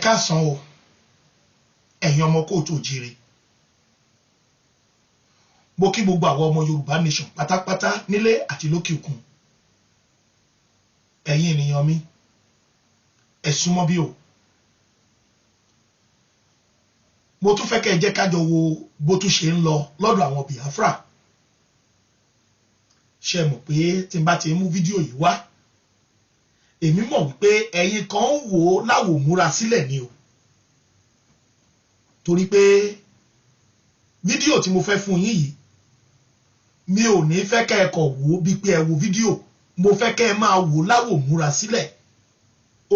káàsán o ẹ̀yin ọmọ kóòtù òjìrè mo kí gbogbo àwọn ọmọ Yorùbá nation pátápátá nílé àti lókè òkun ẹ̀yin ènìyàn mi ẹ súnmọ́ bí o mo tún fẹ́ kẹ́ ẹ jẹ́ ká jọ wo bó tún ṣe ń lọ lọ́dọ̀ àwọn Biafra ṣé mọ̀ pé tí n bá ti mú fídíò yìí wá èmi mọ̀ wípé ẹ̀yin kan ń wò ó láwò múra sílẹ̀ ni o torí pé fídíò tí mo fẹ́ fún yín yìí mi ò ní fẹ́ kẹ́ ẹ kọ̀ wò ó bí pé ẹ wo fídíò mo fẹ́ kẹ́ ẹ máa wò láwò múra sílẹ̀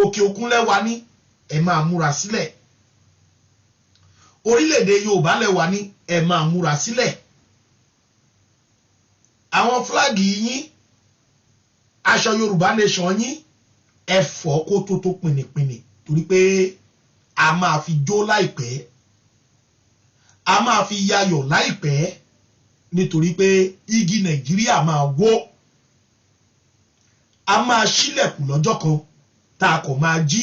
òkè òkun lẹ́wà ní ẹ máa múra sílẹ̀ orílẹ̀-èdè Yorùbá lẹ́wà ní ẹ máa múra sílẹ̀ àwọn fúláàgì yín aṣọ Yorùbá nation yín ẹ fọ́ kó tó pinipini torí pé a máa fi jó láìpẹ́ a máa fi yayọ̀ láìpẹ́ nítorí pé igi Nàìjíríà máa wó a máa ṣílẹ̀kùn lọ́jọ́ kan tá a kò máa jí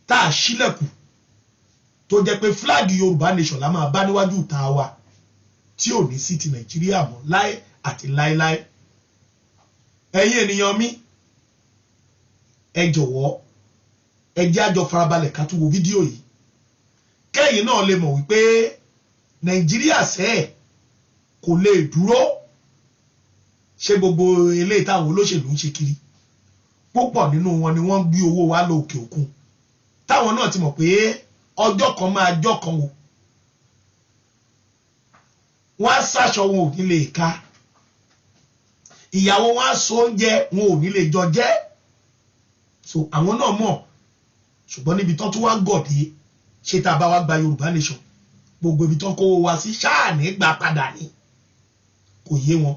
tá a ṣílẹ̀kùn tó jẹ́ pé fúláàgì Yorùbá nation la máa bá níwájú ìta wa tí ò ní sí ti Nàìjíríà mọ́ láé àti láéláé ẹ̀yin ènìyàn mi ẹ jọ̀wọ́ ẹ jẹ́ á jọ farabalẹ̀ ká tún wo fídíò yìí kẹ́yìn náà lè mọ̀ wípé Nàìjíríà sẹ́ẹ̀ kò lè dúró ṣé gbogbo eléyìí táwọn olóṣèlú ń ṣe kiri púpọ̀ nínú wọn ni wọ́n ń gbé owó wá lọ òkè òkun táwọn náà ti mọ̀ pé ọjọ́ kan máa jọ́ kan wò wọ́n á ṣàṣọ wọn ò ní lè ka ìyàwó wọn á so oúnjẹ wọn ò ní lè jọ jẹ so àwọn náà mọ̀ ṣùgbọ́n níbi tán tún wá gọ̀dé ṣé tá a bá wá gba Yorùbá nation gbogbo ibi tán kówó wa sí ṣáà ní gbà padà ní kò yé wọn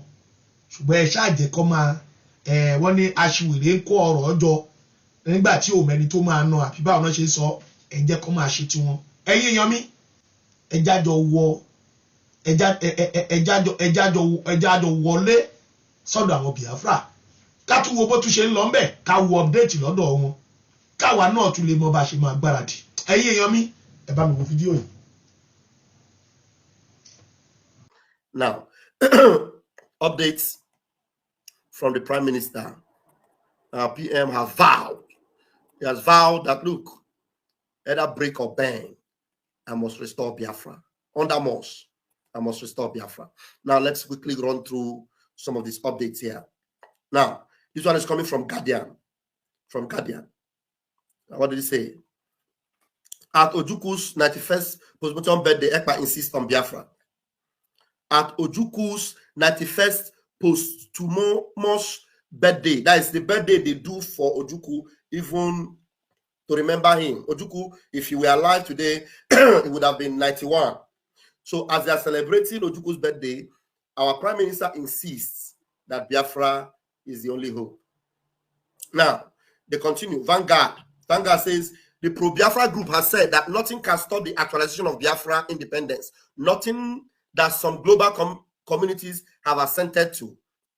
ṣùgbọ́n ẹ ṣáà jẹ́ kọ́ máa wọ́n ní aṣiwèrè ń kó ọ̀rọ̀ ọjọ́ nígbà tí òmẹni tó máa ná àbí báwọn náà ṣe ń sọ ẹ jẹ́ kọ́ máa ṣe tiwọn ẹ̀yin èèyàn mi ẹ jájọ wọlé sọ́dọ̀ àwọn Biafra ká tún wo bó tún ṣe ń lọ ńbẹ̀ ká wo update lọ́dọ̀ wọn káwa náà tún lè mọ bá ṣe máa gbáradì ẹ̀yin èèyàn mi ẹ bá mi wo fídíò yìí. Now, updates from the Prime Minister. PM has vowed. He has vowed that, look, either break or bang, I must restore Biafra. Under Moss, I must restore Biafra. Now, let's quickly run through some of these updates here. Now, this one is coming from Guardian. From Guardian. What did he say? At Ojuku's 91st postmortem birthday, Ekpa insists on Biafra. At Ojuku's 91st posthumous birthday, that is the birthday they do for Ojuku, even to remember him. Ojuku, if he were alive today, it would have been 91. So as they are celebrating Ojuku's birthday, our Prime Minister insists that Biafra is the only hope. Now, they continue. Vanguard says, the pro-Biafra group has said that nothing can stop the actualization of Biafra independence. Nothing that some global communities have assented to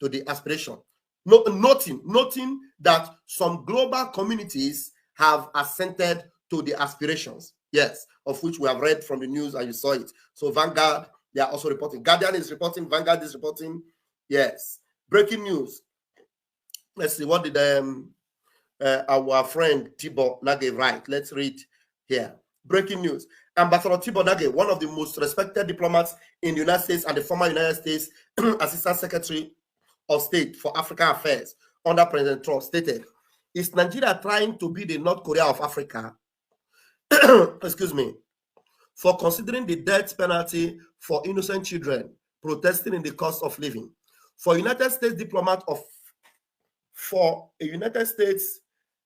the aspiration. Nothing that some global communities have assented to the aspirations. Yes, of which we have read from the news and you saw it. So Vanguard, they are also reporting. Guardian is reporting. Vanguard is reporting. Yes. Breaking news. Let's see, what did our friend Tibor Nage write? Let's read here. Breaking news. Ambassador Tibor Nage, one of the most respected diplomats in the United States and the former United States Assistant Secretary of State for African Affairs under President Trump, stated, is Nigeria trying to be the North Korea of Africa? Excuse me. For considering the death penalty for innocent children protesting in the cost of living. For a United States,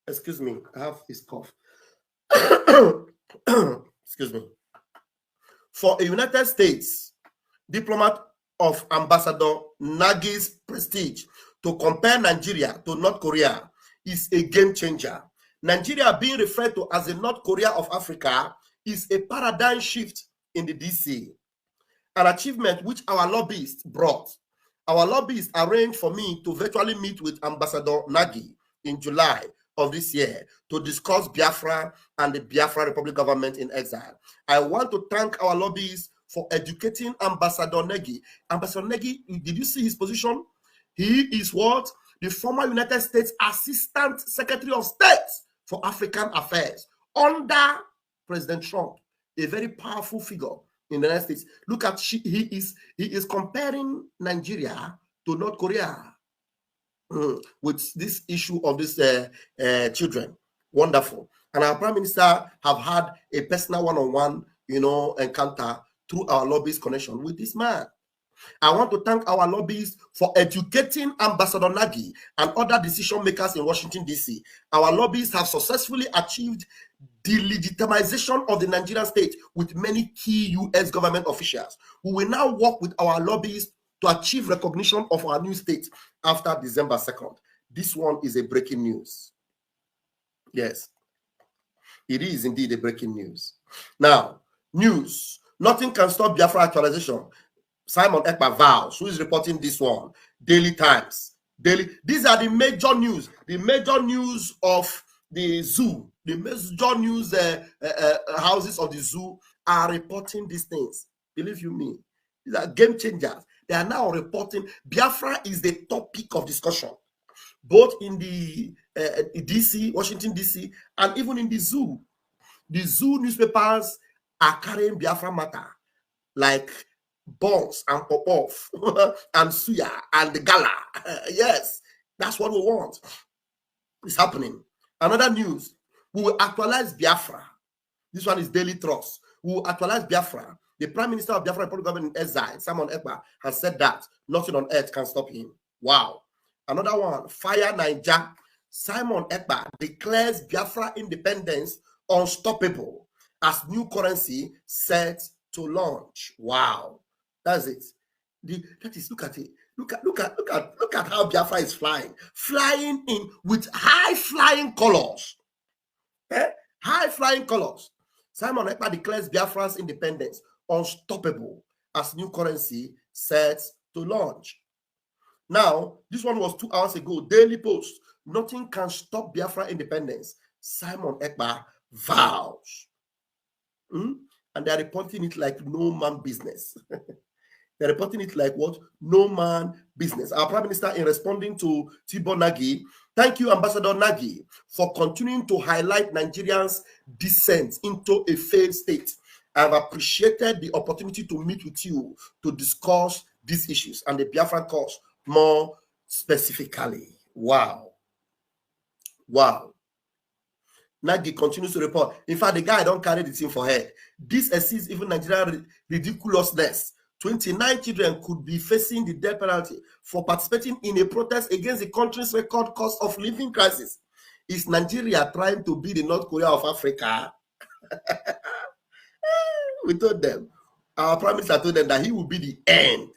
excuse me, I have this cough. Excuse me. For a United States diplomat of Ambassador Nagi's prestige to compare Nigeria to North Korea is a game changer. Nigeria being referred to as the North Korea of Africa is a paradigm shift in the DC, an achievement which our lobbyists brought. Our lobbyists arranged for me to virtually meet with Ambassador Nagy in July of this year to discuss Biafra and the Biafra Republic government in exile. I want to thank our lobbyists for educating Ambassador Negi. Ambassador Negi, did you see his position? He is what? The former United States Assistant Secretary of State for African Affairs under President Trump, a very powerful figure in the United States. Look at, he is comparing Nigeria to North Korea with this issue of these children. Wonderful. And our Prime Minister have had a personal one-on-one, encounter through our lobbyist connection with this man. I want to thank our lobbyists for educating Ambassador Nagy and other decision makers in Washington, D.C. Our lobbyists have successfully achieved delegitimization of the Nigerian state with many key U.S. government officials. We will now work with our lobbyists to achieve recognition of our new state after December 2nd. This one is a breaking news. Yes, it is indeed a breaking news. Now, news. Nothing can stop Biafra actualization. Simon Ekpa vows. Who is reporting this one? Daily Times. These are the major news. The major news of the zoo. The major news houses of the zoo are reporting these things. Believe you me. These are game changers. They are now reporting. Biafra is the topic of discussion, both in the DC, Washington, DC, and even in the zoo. The zoo newspapers are carrying Biafra matter like Bones and Popov and Suya and the Gala. Yes, that's what we want. It's happening. Another news, we will actualize Biafra. This one is Daily Trust. We will actualize Biafra. The Prime Minister of Biafra Republic government in exile, Simon Ekpa, has said that nothing on earth can stop him. Wow. Another one, Fire Niger. Simon Ekpa declares Biafra independence unstoppable as new currency set to launch. Wow. That's it. Look at it. Look at how Biafra is flying in with high flying colors. High flying colors. Simon Ekpa declares Biafra's independence unstoppable as new currency sets to launch. Now, this one was 2 hours ago. Daily Post. Nothing can stop Biafra independence. Simon Ekpa vows. And they're reporting it like no man business. They're reporting it like what? No man business. Our Prime Minister, in responding to Tibo Nagy, thank you, Ambassador Nagy, for continuing to highlight Nigerians' descent into a failed state. I've appreciated the opportunity to meet with you to discuss these issues and the Biafran cause more specifically. Wow. Wow. Nagy continues to report. In fact, the guy don't carry the thing for head. This exceeds even Nigerian ridiculousness. 29 children could be facing the death penalty for participating in a protest against the country's record cost of living crisis. Is Nigeria trying to be the North Korea of Africa? We told them, our Prime Minister told them that he will be the end.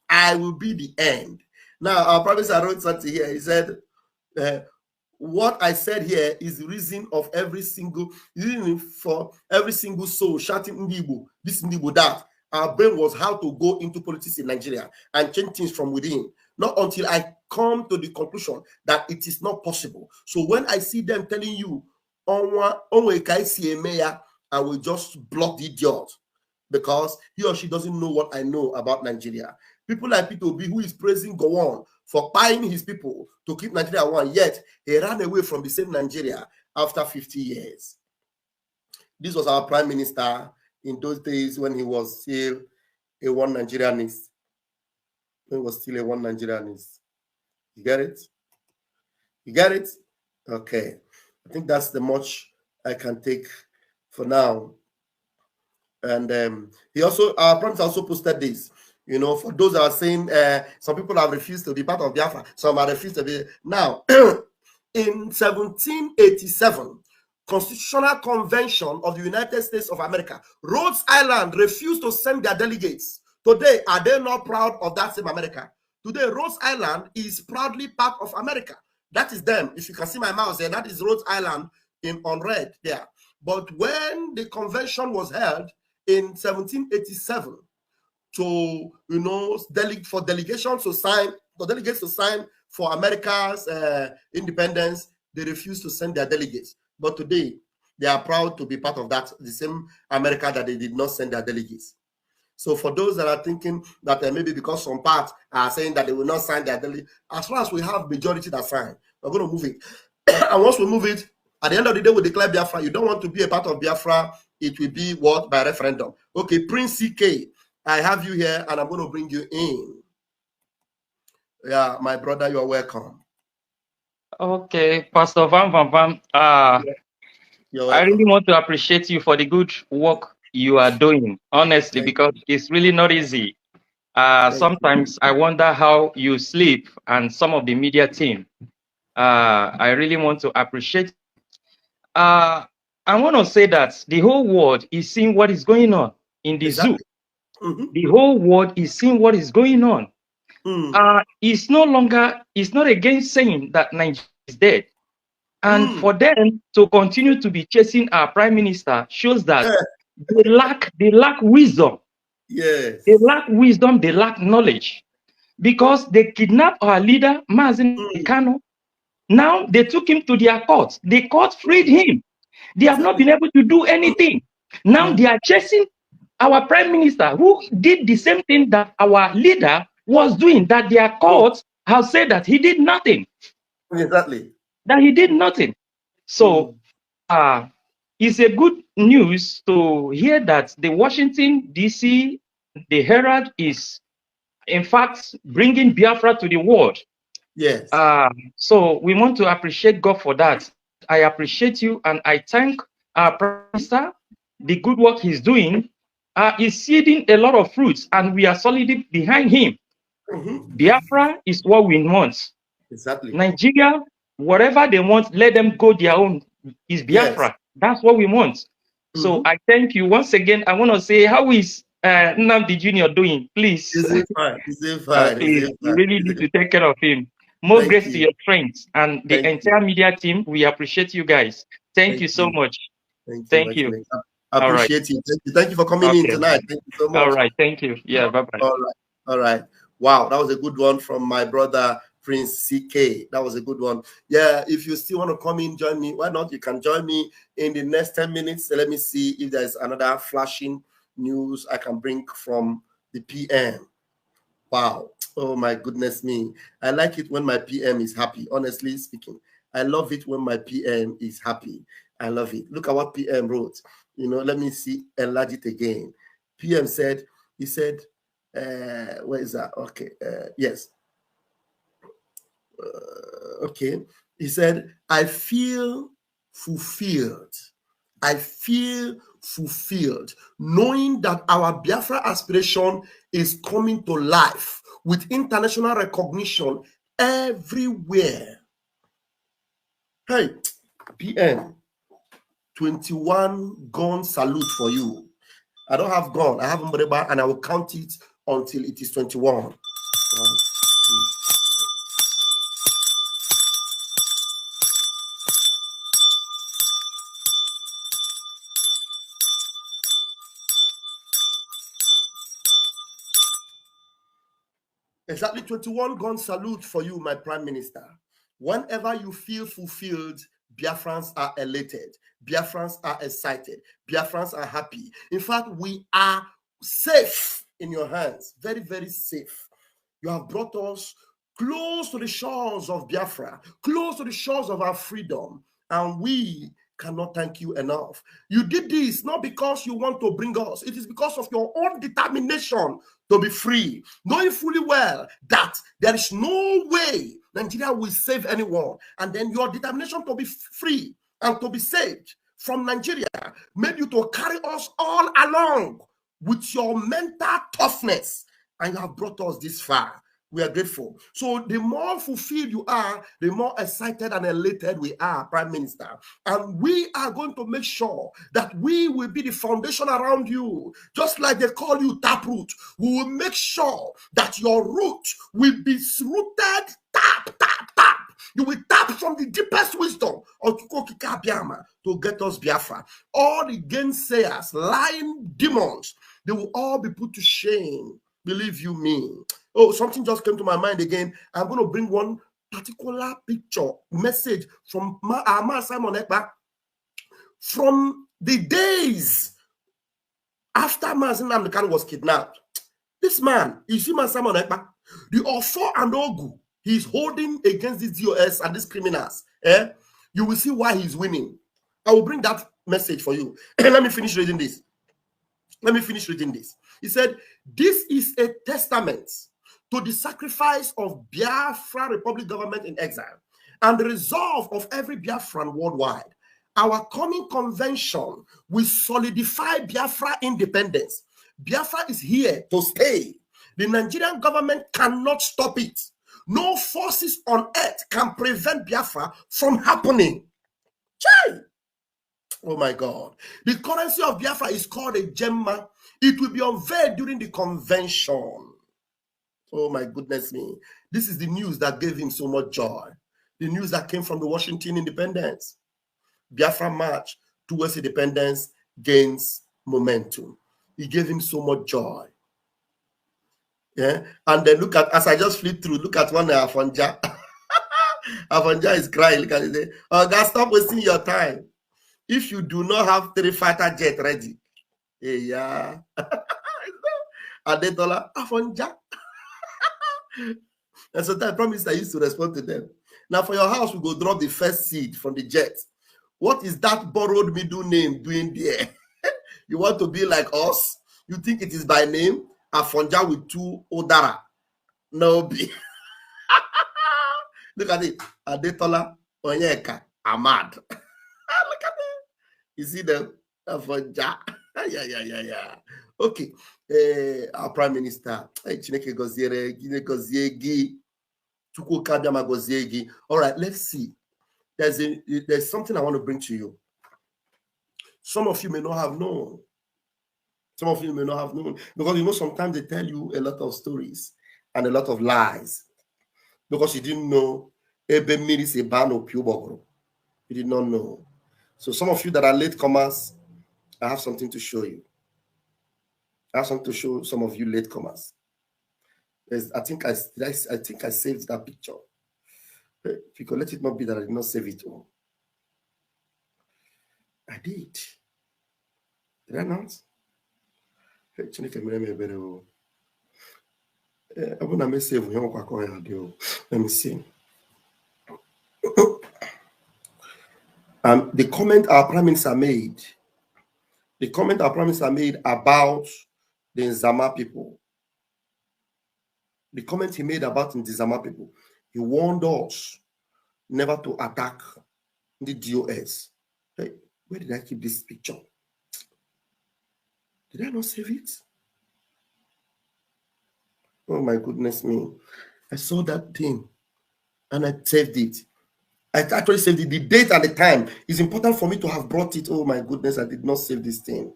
I will be the end. Now, our Prime Minister wrote something here. He said, what I said here is the reason for every single soul shouting Ndibo, this Ndibo, that. Our brain was how to go into politics in Nigeria and change things from within. Not until I come to the conclusion that it is not possible. So when I see them telling you, I will just block the idiot because he or she doesn't know what I know about Nigeria. People like P2B, who is praising Gowon for buying his people to keep Nigeria one, yet he ran away from the same Nigeria after 50 years. This was our Prime Minister in those days when he was still a one Nigerianist. When he was still a one Nigerianist. You get it? You get it? Okay. I think that's the much I can take for now. And our Prime Minister also posted this. For those that are saying some people have refused to be part of Biafra, some have refused to be. Now, in 1787, Constitutional Convention of the United States of America, Rhode Island refused to send their delegates. Today, are they not proud of that same America? Today, Rhode Island is proudly part of America. That is them. If you can see my mouse there, that is Rhode Island on red there. But when the convention was held in 1787, for delegates to sign for America's independence, they refused to send their delegates. But today, they are proud to be part of that, the same America that they did not send their delegates. So for those that are thinking that maybe because some parts are saying that they will not sign their delegates, as far as we have majority that sign, we're going to move it. And once we move it, at the end of the day, we declare Biafra. You don't want to be a part of Biafra, it will be what? By referendum. Okay, Prince CK, I have you here and I'm going to bring you in. Yeah, my brother, you are welcome. Okay, Pastor Van Van Van, I really want to appreciate you for the good work you are doing, honestly, because it's really not easy. Sometimes I wonder how you sleep and some of the media team. I really want to appreciate. I want to say that the whole world is seeing what is going on in the zoo. The whole world is seeing what is going on. It's not against saying that Nigeria is dead. And for them to continue to be chasing our prime minister shows that they lack wisdom. Yes. They lack wisdom, they lack knowledge. Because they kidnapped our leader, Mazen Kano. Now they took him to their court. The court freed him. They have not been able to do anything. Now they are chasing our prime minister, who did the same thing that our leader was doing, that their court have said that he did nothing. Exactly. That he did nothing. So it's a good news to hear that the Washington, D.C., the Herald is, in fact, bringing Biafra to the world. Yes. So we want to appreciate God for that. I appreciate you and I thank our Prime Minister. The good work he's doing is seeding a lot of fruits and we are solidly behind him. Biafra is what we want. Exactly. Nigeria, whatever they want, let them go their own. Is Biafra. Yes. That's what we want. So I thank you once again. I want to say, how is Nnamdi Jr. doing? Please. He's fine. He's fine. Please, you really need to take care of him. More grace to your friends and the entire media team. We appreciate you guys. Thank you so much. Thank you. I appreciate you. Thank you for coming in tonight. Thank you so much. All right. Thank you. Yeah. Bye-bye. All right. Wow. That was a good one from my brother, Prince CK. That was a good one. Yeah. If you still want to come in, join me. Why not? You can join me in the next 10 minutes. Let me see if there's another flashing news I can bring from the PM. Wow. Oh my goodness me. I like it when my PM is happy, honestly speaking. I love it when my PM is happy. I love it. Look at what PM wrote. You know, let me see, enlarge it again. PM said, he said, where is that? Okay. Yes. Okay. He said, I feel fulfilled. I feel fulfilled knowing that our Biafra aspiration is coming to life with international recognition everywhere. Hey, PM, 21 gun salute for you. I don't have gun, I have Mureba, and I will count it until it is 21. 1, 2, 3. Exactly 21 gun salute for you, my Prime Minister. Whenever you feel fulfilled, Biafrans are elated. Biafrans are excited. Biafrans are happy. In fact, we are safe in your hands. Very, very safe. You have brought us close to the shores of Biafra, close to the shores of our freedom. And we cannot thank you enough. You did this not because you want to bring us. It is because of your own determination to be free, knowing fully well that there is no way Nigeria will save anyone. And then your determination to be free and to be saved from Nigeria made you to carry us all along with your mental toughness. And you have brought us this far. We are grateful. So the more fulfilled you are, the more excited and elated we are, Prime Minister. And we are going to make sure that we will be the foundation around you. Just like they call you taproot, we will make sure that your root will be rooted, tap. You will tap from the deepest wisdom of to get us Biafra. All the gainsayers, lying demons, they will all be put to shame. Believe you me. Oh, something just came to my mind again. I'm going to bring one particular picture, message from our man Simon Ekpa from the days after Mazi Nnamdi Kanu was kidnapped. This man, you see man Simon Ekpa, the offer and ogu he's holding against these DOS and these criminals, you will see why he's winning. I will bring that message for you. Let me finish reading this. He said, this is a testament to the sacrifice of Biafra Republic government in exile and the resolve of every Biafran worldwide. Our coming convention will solidify Biafra independence. Biafra is here to stay. The Nigerian government cannot stop it. No forces on earth can prevent Biafra from happening. Chai! Oh my God. The currency of Biafra is called a gemma. It will be unveiled during the convention. Oh my goodness me. This is the news that gave him so much joy. The news that came from the Washington independence. Biafra march towards independence gains momentum. It gave him so much joy. Yeah. And then look at, as I just flipped through, look at one Afonja. Afonja is crying. Look at it. Oh God, stop wasting your time. If you do not have 3 fighter jet ready, yeah. Adetola, Afonja. And sometimes I promised I used to respond to them. Now for your house, we go drop the first seed from the jet. What is that borrowed middle name doing there? You want to be like us? You think it is by name? Afonja with 2 Odara. No be. Look at it. Adetola, Onyeka, Ahmad. Look at it. You see them? Afonja. Yeah. Okay. Our Prime Minister. All right, let's see. There's something I want to bring to you. Some of you may not have known. Because you know sometimes they tell you a lot of stories and a lot of lies because you didn't know Ebe Miris Ebano Piubogro. You did not know. So some of you that are latecomers, I have something to show you. I have something to show some of you latecomers. I think I saved that picture. If you could let it not be that I did not save it all. I did. Did I not? Let me see. The comment our Prime Minister made. The comment our Prime Minister made about the Nzama people. The comment he made about the Nzama people. He warned us never to attack the DOS. Hey, where did I keep this picture? Did I not save it? Oh my goodness me. I saw that thing and I saved it. I actually saved it. The date and the time is important for me to have brought it. Oh my goodness, I did not save this thing.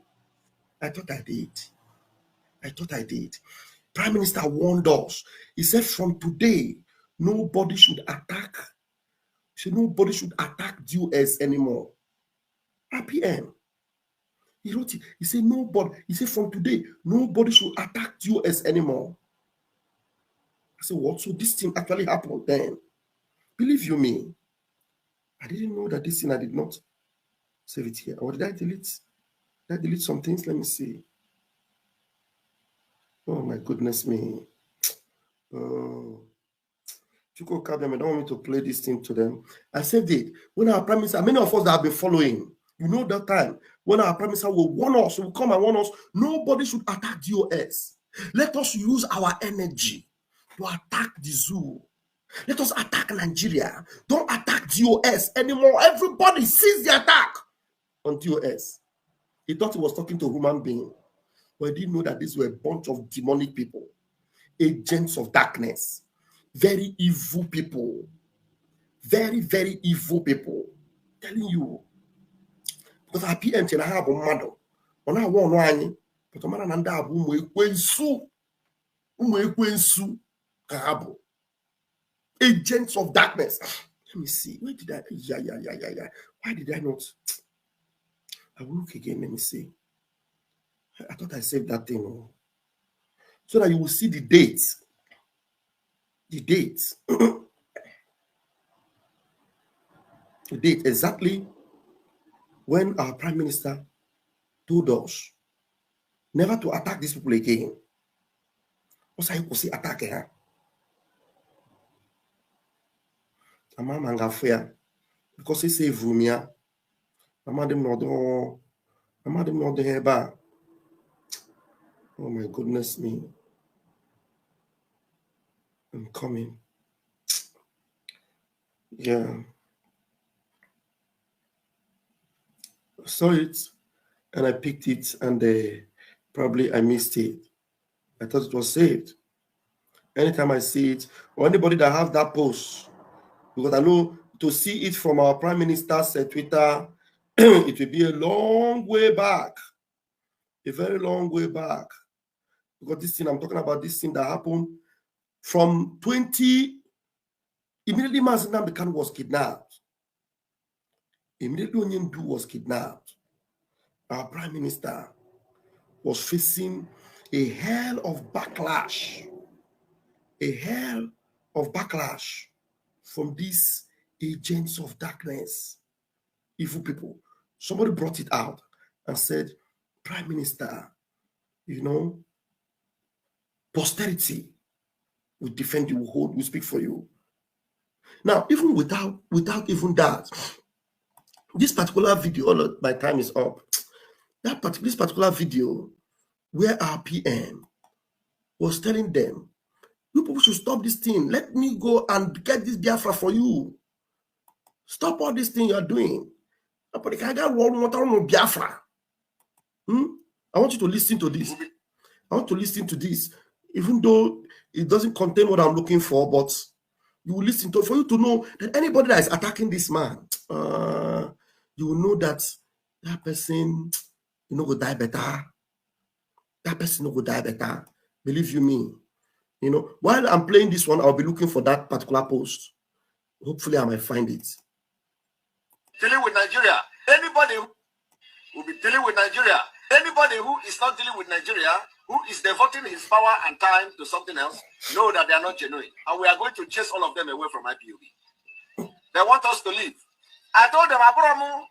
I thought I did. Prime Minister warned us. He said from today, nobody should attack. Nobody should attack US anymore. RPM. He wrote it. He said nobody. He said from today, nobody should attack US anymore. I said, what? So this thing actually happened then. Believe you me, I didn't know that this thing, I did not save it here. Or did I delete? Did I delete some things? Let me see. Oh my goodness me. Chuko Kabem, I don't want me to play this thing to them. I saved it. When our Prime Minister, many of us that have been following, you know that time, when our Prime Minister will warn us, will come and warn us, nobody should attack DOS. Let us use our energy to attack the zoo. Let us attack Nigeria. Don't attack DOS anymore. Everybody sees the attack on DOS. He thought he was talking to a human being, but he didn't know that these were a bunch of demonic people, agents of darkness, very evil people, very, very evil people. I'm telling you, because I PM and I have a mother. When I want one, but a man and I have agents of darkness. Let me see. Where did I? Yeah. Why did I not? I will look again. Let me see. I thought I saved that thing. So that you will see the dates. The dates. date exactly when our Prime Minister told us never to attack these people again. What's I say attack her? Ama manga fair because he say Vumia. Ama dem not here back. Oh my goodness me. I'm coming. Yeah. I saw it and I picked it and probably I missed it. I thought it was saved. Anytime I see it, or anybody that have that post, because I know to see it from our Prime Minister's Twitter, it will be a long way back. A very long way back. Because this thing, I'm talking about this thing that happened from 20, immediately Mazinam Khan was kidnapped. Immediately Onyendu was kidnapped. Our Prime Minister was facing a hell of backlash. A hell of backlash from these agents of darkness, evil people. Somebody brought it out and said, Prime Minister, you know, posterity will defend you, will hold, will speak for you. Now, even without even that, this particular video, my time is up. This particular video where our PM was telling them, you people should stop this thing. Let me go and get this Biafra for you. Stop all this thing you are doing. I want you to listen to this. I want to listen to this, even though it doesn't contain what I'm looking for, but you will listen to it for you to know that anybody that is attacking this man, you will know that that person, you know, will die better. That person will die better. Believe you me. You know, while I'm playing this one, I'll be looking for that particular post. Hopefully, I might find it. Dealing with Nigeria. Anybody who will be dealing with Nigeria. Anybody who is not dealing with Nigeria, who is devoting his power and time to something else, know that they are not genuine. And we are going to chase all of them away from IPOB. They want us to leave. I told them, Aburamu,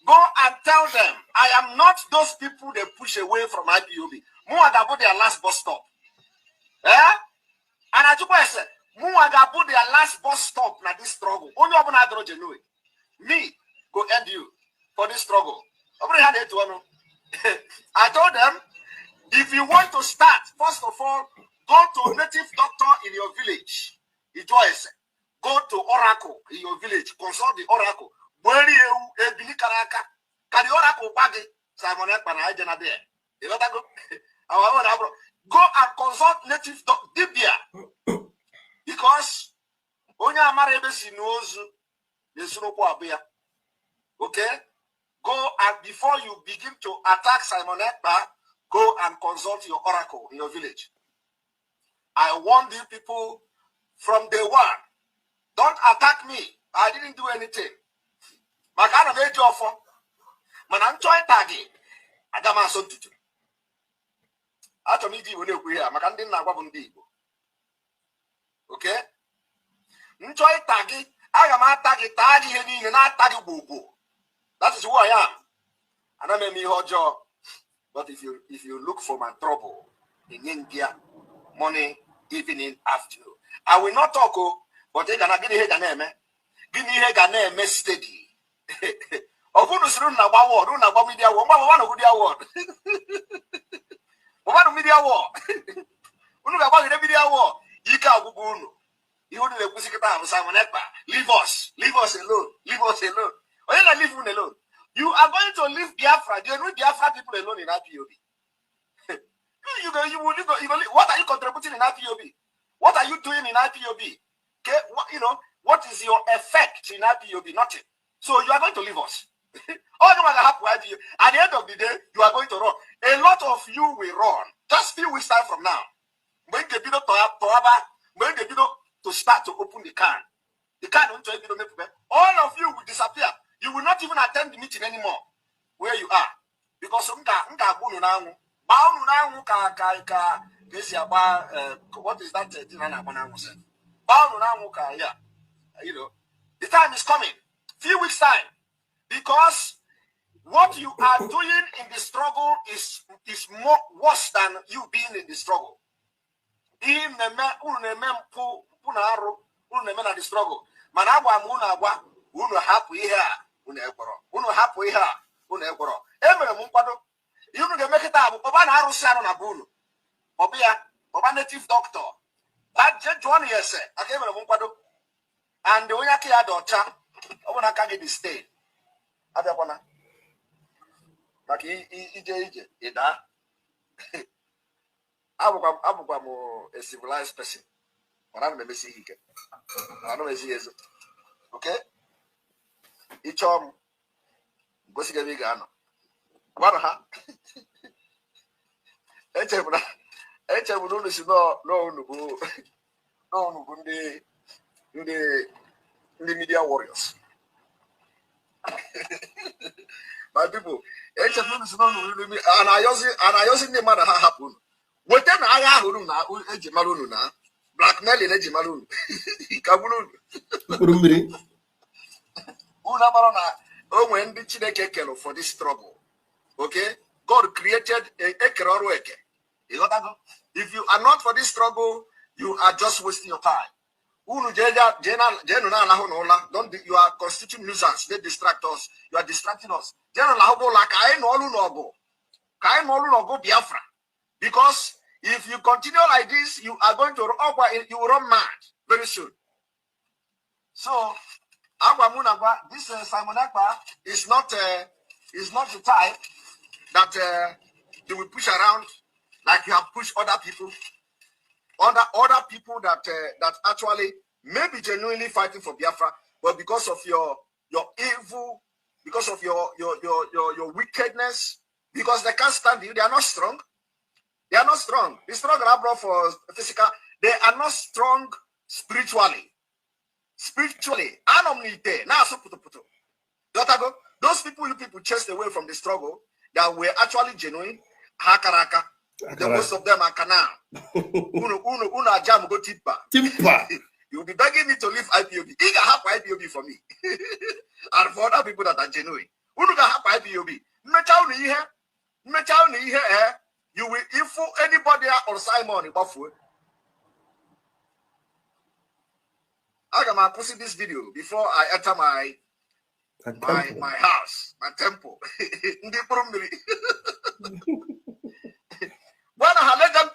go and tell them, I am not those people they push away from IPOB. Muagabu their last bus stop. Eh? And I told them, Muagabu their last bus stop na this struggle. Only Abuna Adro genuine. Me, go end you for this struggle. I told them, if you want to start, first of all, go to a native doctor in your village. Go to Oracle in your village. Consult the Oracle. Can the Oracle bag Simon go and consult native Dibia. Because Onya Marebesi knows okay? Go and before you begin to attack Simon Ekpa, go and consult your oracle in your village. I warned you people from day one. Don't attack me. I didn't do anything. My kind of age offer. Man, I'm trying tagi. I got my son to do. I told me when you here. My kind of okay? I'm trying tagi. I am a tagi, and I tagi boo. That is who I am. And I may be your job. But if you look for my trouble in India, morning, evening, afternoon, I will not talk, but they gonna give me a name. Give me a name steady. Of who is running about war, run about media war, one of the award. One media war. When you about the media war, you can't go. You want to the Simon Ekpa. Leave us alone. Leave us alone. Or you not leave him alone. You are going to leave Biafra. Do you know Biafra people alone in IPOB? What are you contributing in IPOB? What are you doing in IPOB? Okay, what is your effect in IPOB? Nothing. So you are going to leave us. All the matter happen with you. At the end of the day, you are going to run. A lot of you will run. Just few weeks time from now. When the video to start to open the can. The can all of you will disappear. You will not even attend the meeting anymore where you are. Because what is that thing? The time is coming Few weeks time. Because what you are doing in the struggle is more worse than you being in the struggle. In the struggle. Managwa munagwa, unu hapu ihe unu egboro. Unu hapu ihe unu egboro. Emere m nkwado. Unu ga-emekita abụ ọba na arụsị anụ na bunu. Ọbịa, ọba native doctor. That John yese, aka emere m nkwado. And onye aka ya dị ọcha, ọ bụ na aka gị dị stain. Abịakwana. Maka ije ịda. Abụkwa m a civilized person. Mana m emesi ihe ike. Mana m esi ezo. Okay? Ịchọ m gosi gị ebe ị ga-anọ. Gwara ha. Echebu na unu si n'unu bụ ndị media warriors. My people, echebu unu si n'unu bụ ndị anayozi ndị mmadụ ha hapụ unu. Weta na agha ahụ unu na eji mara unu na blackmailing eji mara unu. Kagburu unu. Mkpụrụ mmiri. Unu amara na o nwere ndị Chineke kere for this struggle. Okay? God created a ọrụ eke. If you are not for this struggle, you are just wasting your time. You are constituting nuisance. They distract us. You are distracting us. Because if you continue like this, you are going to you will run mad very soon. So, this Simon Akpa is not the type that you will push around like you have pushed other people. Other people that actually may be genuinely fighting for Biafra, but because of your evil, because of your wickedness, because they can't stand you, they are not strong. They are not strong. The struggle I brought for physical, they are not strong spiritually. Spiritually, those people you people chased away from the struggle that were actually genuine, hakaraka. The most of them are canal. Uno jam go tippa. You'll be begging me to leave IPOB. You can have IPOB for me. And for other people that are genuine. Uno can have IPOB. You will info anybody on Simon in Buffalo. I'm gonna post this video before I enter my house, my temple.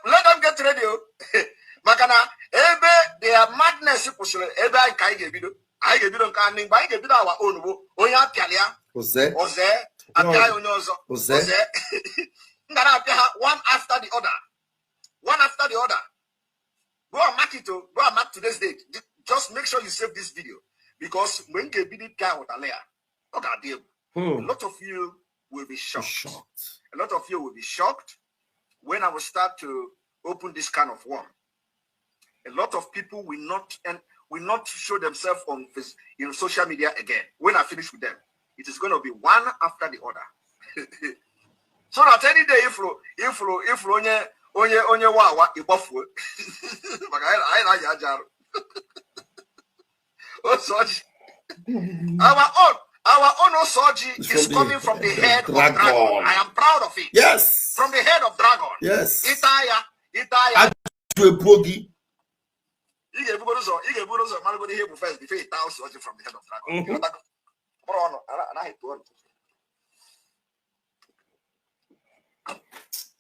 Let them get ready. Makana ebe they are madness pushing ebe I give you canning by give our own oya pialia. Oze apia onyozo. Oze one after the other. One after the other. Go and mark it to go and mark today's date. Just make sure you save this video because when you be the guy with a layer, look at them. A lot of you will be shocked. A lot of you will be shocked when I will start to open this kind of one. A lot of people will not show themselves on social media again. When I finish with them, it is going to be one after the other. So that any day if onye wawa ibofu, our own Osoji is coming from the head of dragon. I am proud of it. Yes. From the head of dragon. Yes. Itaya. Bogi. You get first before he tells Osoji from the head of dragon.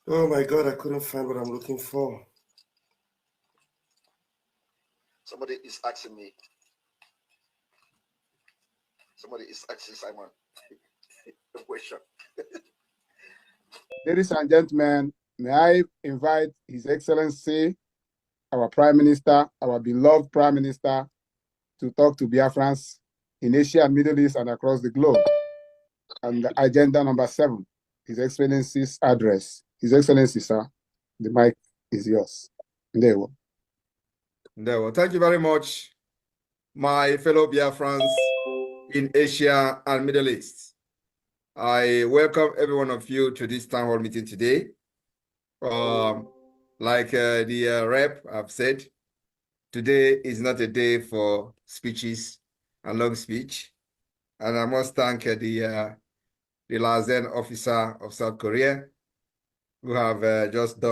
Oh my God, I couldn't find what I'm looking for. Somebody is asking me. Somebody is asking Simon a question. Ladies and gentlemen, may I invite His Excellency, our Prime Minister, our beloved Prime Minister, to talk to Biafrans in Asia and Middle East and across the globe. And agenda number 7, His Excellency's address. His Excellency, sir, the mic is yours. There we go. Thank you very much, my fellow Biafrans in Asia and Middle East. I welcome every one of you to this town hall meeting today. Like the rep have said, today is not a day for speeches and long speech. And I must thank the liaison officer of South Korea, who have just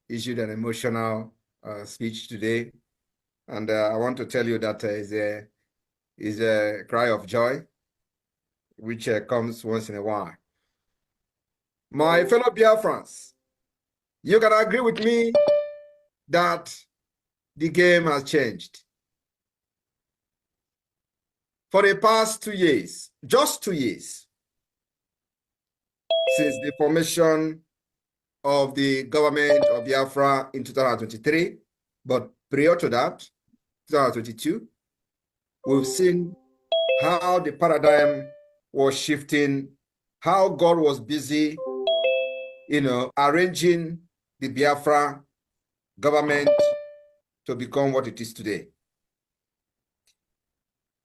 issued an emotional speech today. And I want to tell you that is a cry of joy, which comes once in a while. My fellow Biafrans, you can agree with me that the game has changed. For the past 2 years, just 2 years, since the formation of the government of Biafra in 2023, but prior to that, 2022, we've seen how the paradigm was shifting, how God was busy, arranging the Biafra government to become what it is today.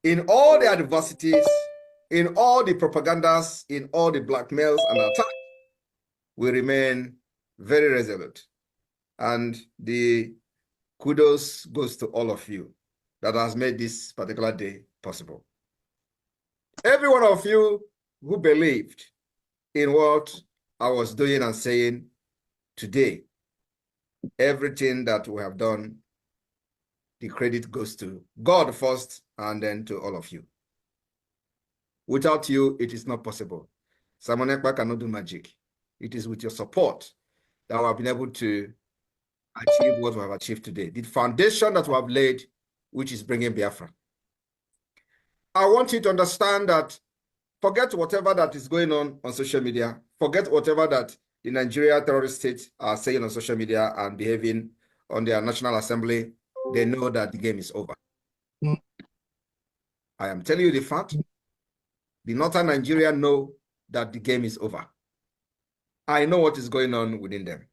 In all the adversities, in all the propagandas, in all the blackmails and attacks, we remain very resolute. And the kudos goes to all of you that has made this particular day possible. Every one of you who believed in what I was doing and saying today, everything that we have done, the credit goes to God first and then to all of you. Without you, it is not possible. Simon Ekpa cannot do magic. It is with your support that we have been able to achieve what we have achieved today. The foundation that we have laid, which is bringing Biafra. I want you to understand that forget whatever that is going on social media. Forget whatever that the Nigeria terrorist states are saying on social media and behaving on their National Assembly. They know that the game is over. I am telling you the fact. The Northern Nigeria know that the game is over. I know what is going on within them.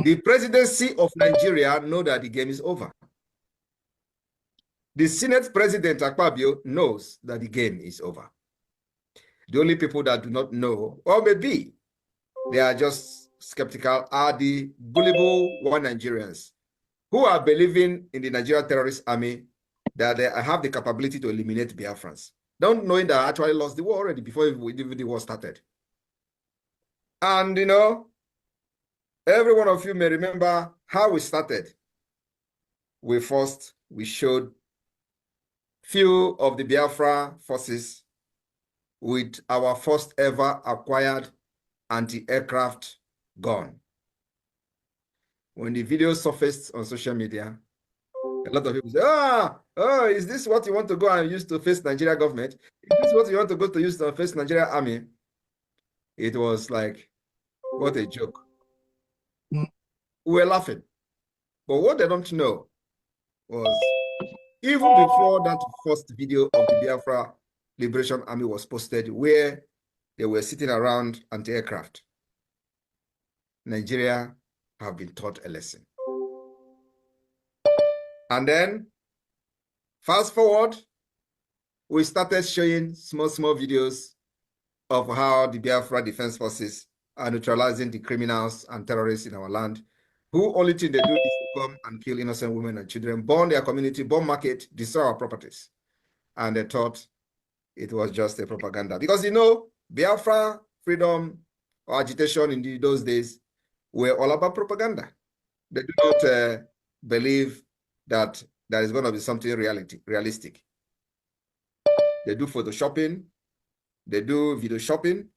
The presidency of Nigeria know that the game is over. The Senate President Akpabio knows that the game is over. The only people that do not know, or maybe they are just skeptical, are the gullible one Nigerians who are believing in the Nigerian terrorist army that they have the capability to eliminate Biafrans. Don't knowing that I actually lost the war already before even the war started. And every one of you may remember how we started. We showed few of the Biafra forces with our first ever acquired anti-aircraft gun. When the video surfaced on social media, a lot of people say, is this what you want to go and use to face Nigeria government? Is this what you want to go to use to face Nigeria army? It was like, what a joke. We were laughing. But what they don't know was, even before that first video of the Biafra Liberation Army was posted, where they were sitting around anti-aircraft, Nigeria have been taught a lesson. And then, fast forward, we started showing small videos of how the Biafra Defense Forces are neutralizing the criminals and terrorists in our land, who only thing they do is to come and kill innocent women and children, burn their community, burn market, destroy our properties. And they thought it was just a propaganda. Because Biafra freedom or agitation in those days were all about propaganda. They do not believe that there is going to be something realistic. They do photoshopping, they do video shopping,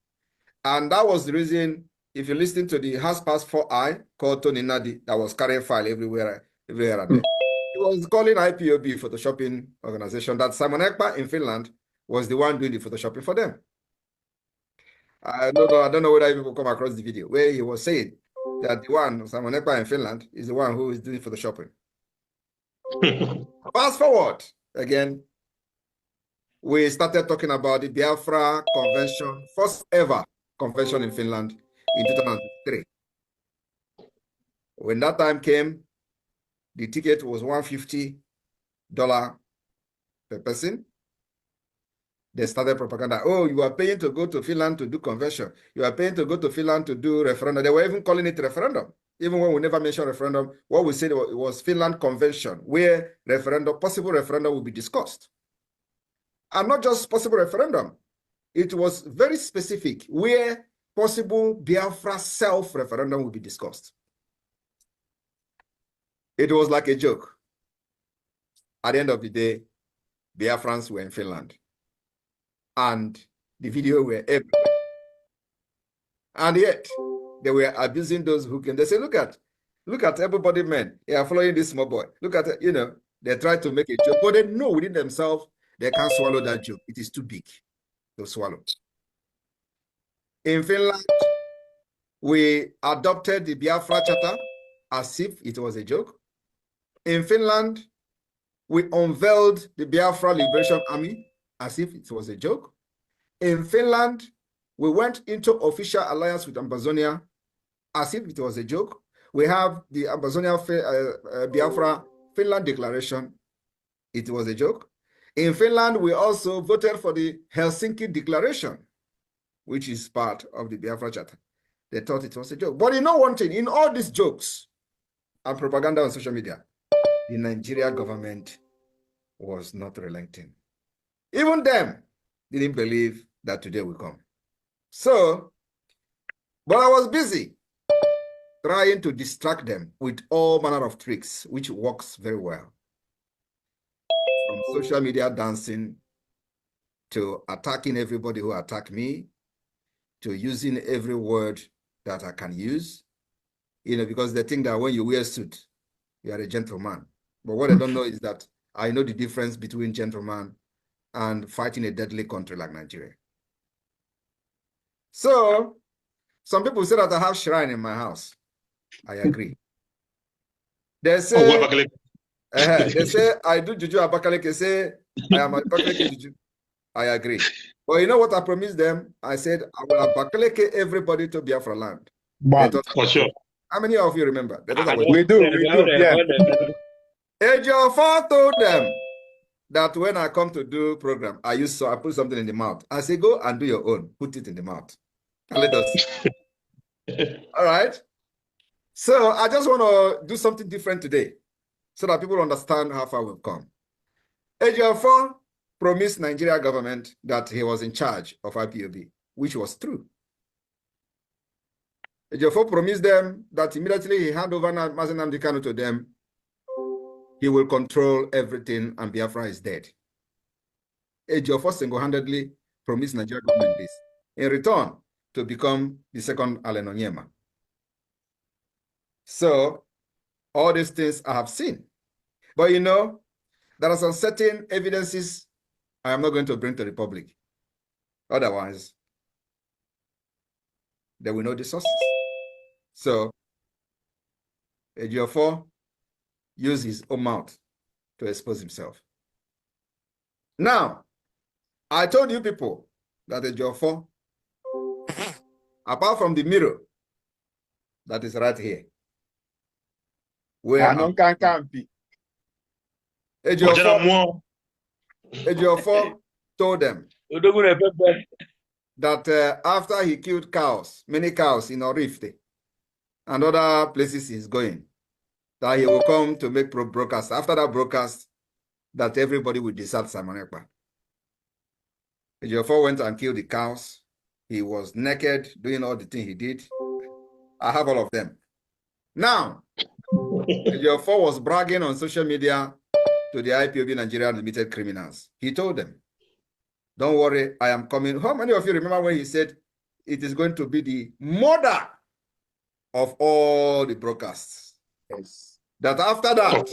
and that was the reason, if you listen to the House Pass 4I called Tony Nadi, that was carrying file everywhere and there. He was calling IPOB photoshopping organization, that Simon Ekpa in Finland was the one doing the photoshopping for them. I don't know whether people come across the video where he was saying that the one, Simon Ekpa in Finland, is the one who is doing photoshopping. Fast forward again, we started talking about the Biafra Convention, first ever convention in Finland in 2003. When that time came, the ticket was $150 per person. They started propaganda. Oh, you are paying to go to Finland to do convention. You are paying to go to Finland to do referendum. They were even calling it referendum. Even when we never mentioned referendum, what we said was Finland Convention, where possible referendum will be discussed. And not just possible referendum. It was very specific where possible Biafra self-referendum will be discussed. It was like a joke. At the end of the day, Biafrans were in Finland. And the video were everywhere. And yet, they were abusing those who can. They say, look at everybody, men. They are following this small boy. Look at, they try to make a joke, but they know within themselves, they can't swallow that joke. It is too big to swallow. In Finland, we adopted the Biafra Charter as if it was a joke. In Finland, we unveiled the Biafra Liberation Army as if it was a joke. In Finland, we went into official alliance with Amazonia as if it was a joke. We have the Amazonia Biafra Finland Declaration. It was a joke. In Finland, we also voted for the Helsinki Declaration, which is part of the Biafra Charter. They thought it was a joke. But you know one thing, in all these jokes and propaganda on social media, the Nigerian government was not relenting. Even them didn't believe that today will come. So, but I was busy trying to distract them with all manner of tricks, which works very well. From social media dancing to attacking everybody who attacked me, to using every word that I can use, because they think that when you wear a suit, you are a gentleman. But what I don't know is that I know the difference between gentleman and fighting a deadly country like Nigeria. So, some people say that I have shrine in my house. I agree. They say, they say I do Juju Abakaleke, say I am Abakaleke Juju. I agree. But you know what I promised them? I said, I will Abakaleke everybody to Biafra land. For sure. How many of you remember? We do, yeah. Ejiofor told them that when I come to do program, I put something in the mouth. I say, go and do your own. Put it in the mouth. And let us see. All right. So I just want to do something different today so that people understand how far we've come. Ejiofor promised Nigeria government that he was in charge of IPOB, which was true. Ejiofor promised them that immediately he handed over Mazi Nnamdi Kanu to them, he will control everything and Biafra is dead. Ejiofor single-handedly promised Nigeria government this in return to become the second Allen Onyema. So, all these things I have seen. But there are some certain evidences I am not going to bring to the public. Otherwise, they will know the sources. So, Ejiofor used his own mouth to expose himself. Now, I told you people that Ejiofor, apart from the mirror that is right here, where Ejiofor told them that after he killed cows, many cows in Orileede and other places he's going, that he will come to make broadcast. After that broadcast, that everybody will desert Simon Ekpa. Ejiofor went and killed the cows. He was naked, doing all the things he did. I have all of them. Now, Ejiofor was bragging on social media to the IPOB Nigeria Limited criminals. He told them, don't worry, I am coming. How many of you remember when he said it is going to be the mother of all the broadcasts? Yes. That after that,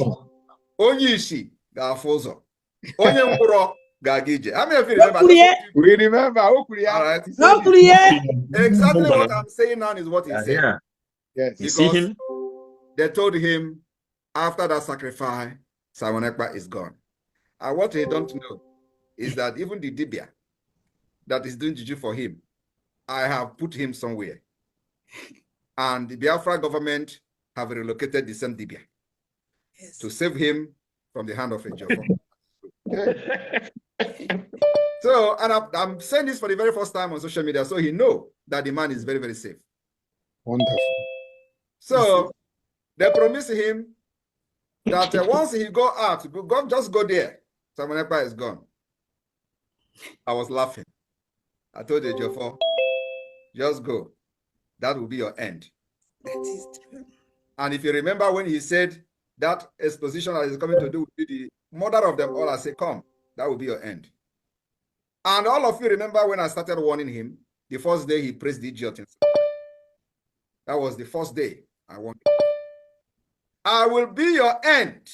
Onyishi Gafozo, Onyemburo Gagije. How many of you remember? We remember. All right. Exactly what I'm saying now is what he said. Yeah. Yes. You see him? They told him after that sacrifice, Simon Ekpa is gone. And what they don't know is that even the Dibia that is doing juju for him, I have put him somewhere. And the Biafra government have relocated the same Dibia to save him from the hand of Ejiofor. So, and I'm saying this for the very first time on social media, so he know that the man is very, very safe. Wonderful. So, they promise him that once he go out, just go there. Simon Ekpa is gone. I was laughing. I told Ejiofor, just go. That will be your end. That is true. And if you remember when he said that exposition that is coming to do with the mother of them all, I said, come, that will be your end. And all of you remember when I started warning him, the first day he praised the idiot. That was the first day I warned him. I will be your end.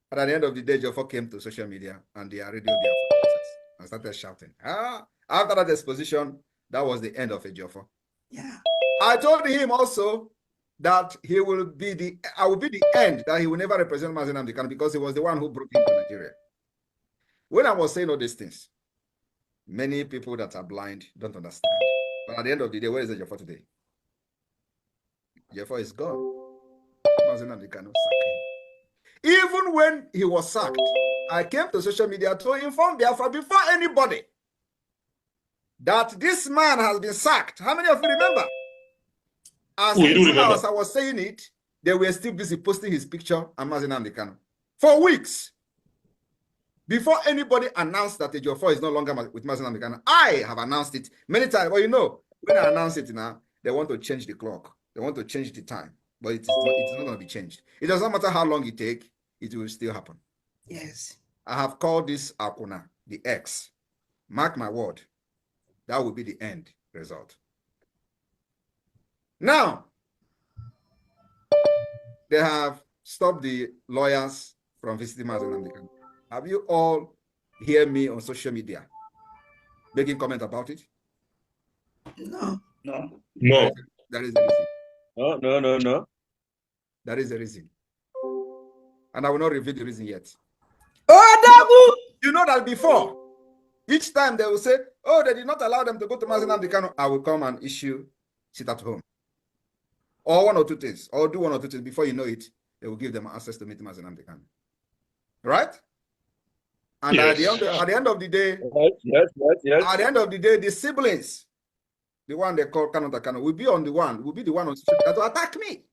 But at the end of the day, Ejiofor came to social media and the radio and started shouting. After that exposition, that was the end of Ejiofor. Yeah. I told him also that I will be the end, that he will never represent Mazi Nnamdi Kanu because he was the one who brought him to Nigeria. When I was saying all these things, many people that are blind don't understand. But at the end of the day, where is Ejiofor today? Ejiofor is gone. Mazi Nnamdi Kanu sacked him. Even when he was sacked, I came to social media to inform Biafra before anybody that this man has been sacked. How many of you remember? As soon as I was saying it, they were still busy posting his picture and Mazi Nnamdi Kanu for weeks. Before anybody announced that Ejiofor is no longer with Mazi Nnamdi Kanu, I have announced it many times. Well, you know, when I announce it now, they want to change the clock. They want to change the time. But it's not going to be changed. It doesn't matter how long it takes, it will still happen. Yes. I have called this Akuna, the X. Mark my word, that will be the end result. Now, they have stopped the lawyers from visiting Mazi Nnamdi Kanu. Have you all heard me on social media making comment about it? No. No. That is the reason. No. That is the reason. And I will not reveal the reason yet. Oh, you know that before, each time they will say, oh, they did not allow them to go to Mazi Nnamdi Kanu, I will come and issue sit at home. Or one or two things, or do one or two things. Before you know it, they will give them access to meet Mazi Nnamdi Kanu. Right? And yes. at the end of the day, yes. At the end of the day, the siblings, the one they call Kanu Takano, will be the one on social media to attack me.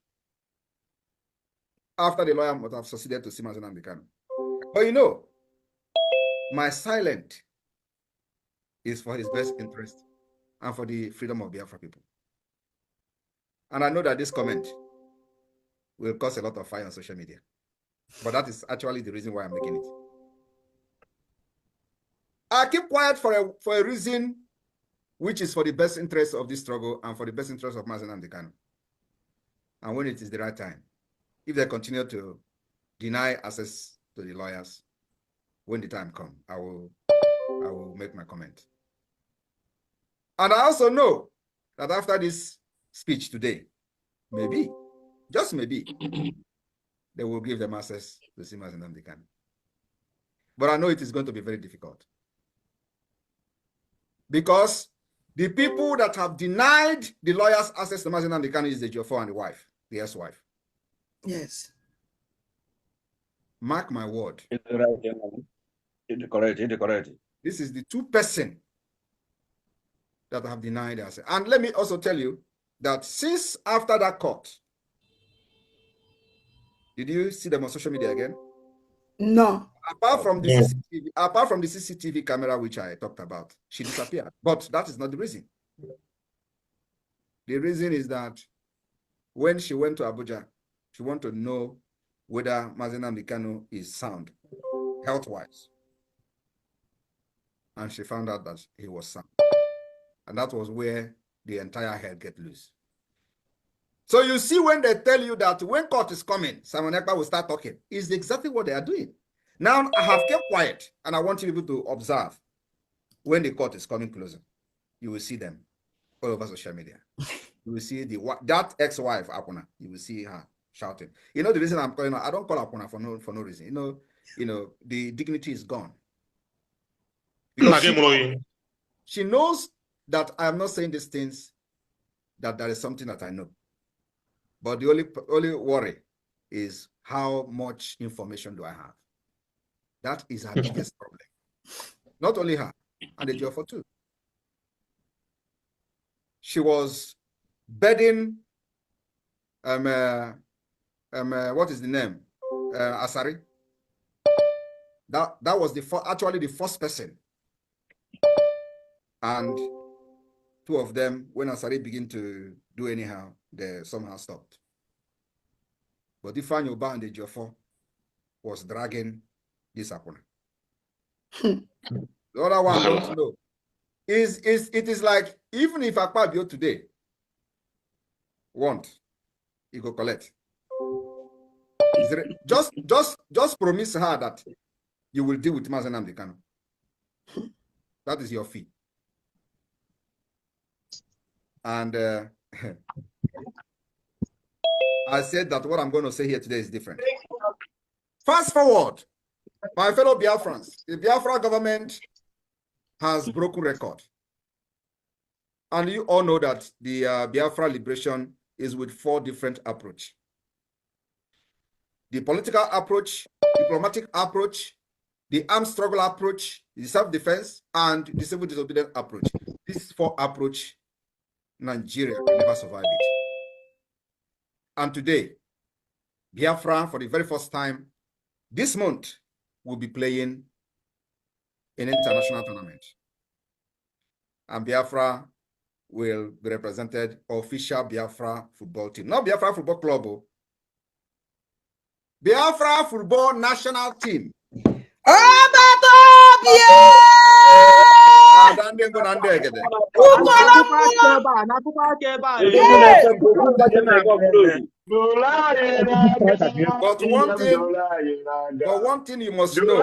After the lawyer must have succeeded to see Mazi Nnamdi Kanu. But you know, my silent is for his best interest and for the freedom of Biafra people. And I know that this comment will cause a lot of fire on social media. But that is actually the reason why I'm making it. I keep quiet for a reason which is for the best interest of this struggle and for the best interest of Mazi Nnamdi Kanu. And when it is the right time, if they continue to deny access to the lawyers, when the time comes, I will make my comment. And I also know that after this speech today, maybe, just maybe, they will give them access to see Mazi Nnamdi Kanu. But I know it is going to be very difficult. Because the people that have denied the lawyers access to Mazi Nnamdi Kanu is the Ejiofor and the wife, the ex-wife. yes. Mark my word. It's correct. This is the two person that have denied access. And let me also tell you that since after that court, did you see them on social media again? No. Apart from the CCTV camera which I talked about, she disappeared. But that is not the reason. The reason is that when she went to Abuja, she wanted to know whether Mazi Nnamdi Kanu is sound, health-wise. And she found out that he was sound. And that was where the entire head get loose. So you see when they tell you that when court is coming, Simon Ekpa will start talking, is exactly what they are doing. Now I have kept quiet and I want you people to observe when the court is coming closer. You will see them all over social media. You will see that ex-wife, Akuna, you will see her shouting. You know the reason I'm calling her, I don't call Akuna for no reason. You know, the dignity is gone. Because she knows that I am not saying these things, that there is something that I know. But the only worry is how much information do I have? That is her biggest problem. Not only her, and the Ejiofor too. She was bedding, what is the name? Asari. That was actually the first person. And two of them, when Asari began to do anyhow, they somehow stopped. But Ifeanyi Ubah and the Ejiofor was dragging this opponent. The other one don't know. It is like, even if Akpabio today want, he go collect. Just promise her that you will deal with Mazen Nnamdi Kanu. That is your fee. And I said that what I'm going to say here today is different. Fast forward, my fellow Biafrans, the Biafra government has broken record. And you all know that the Biafra liberation is with 4 different approaches. The political approach, diplomatic approach, the armed struggle approach, the self-defense, and the civil disobedience approach. These 4 approaches, Nigeria can never survive it. And today, Biafra, for the very first time, this month, will be playing an international tournament. And Biafra will be represented official Biafra football team. Not Biafra Football Club. Biafra Football National Team. But one thing you must know.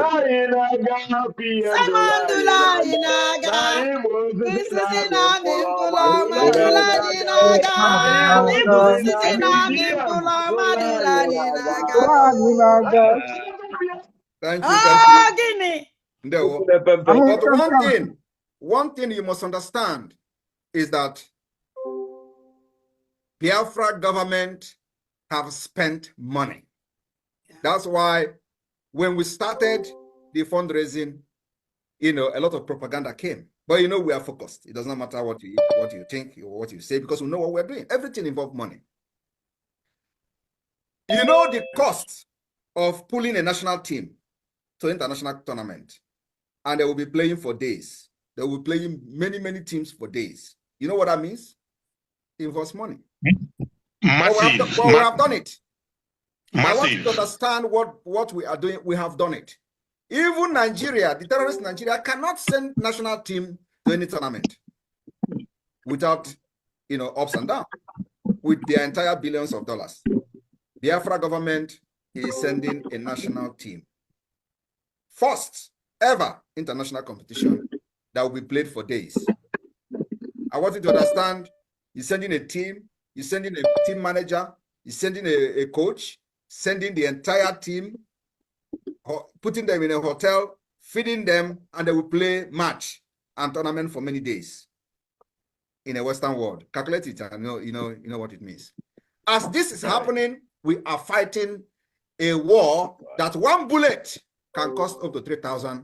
Thank you. But one thing you must understand is that Biafra government have spent money. That's why when we started the fundraising, a lot of propaganda came. But we are focused. It does not matter what you think or what you say, because we know what we're doing. Everything involves money. The cost of pulling a national team to international tournament, and they will be playing for days. They will be playing many, many teams for days. You know what that means? It involves money. Massive. But we have done it. Massive. I want you to understand what we are doing. We have done it. Even Nigeria, the terrorist Nigeria, cannot send national team to any tournament without, ups and downs, with their entire billions of dollars. The Biafra government is sending a national team. First ever international competition that will be played for days. I want you to understand, you're sending a team, you're sending a team manager, you're sending a coach, sending the entire team, putting them in a hotel, feeding them, and they will play match and tournament for many days in a Western world. Calculate it, and you know what it means. As this is happening, we are fighting a war that one bullet can cost up to 3,000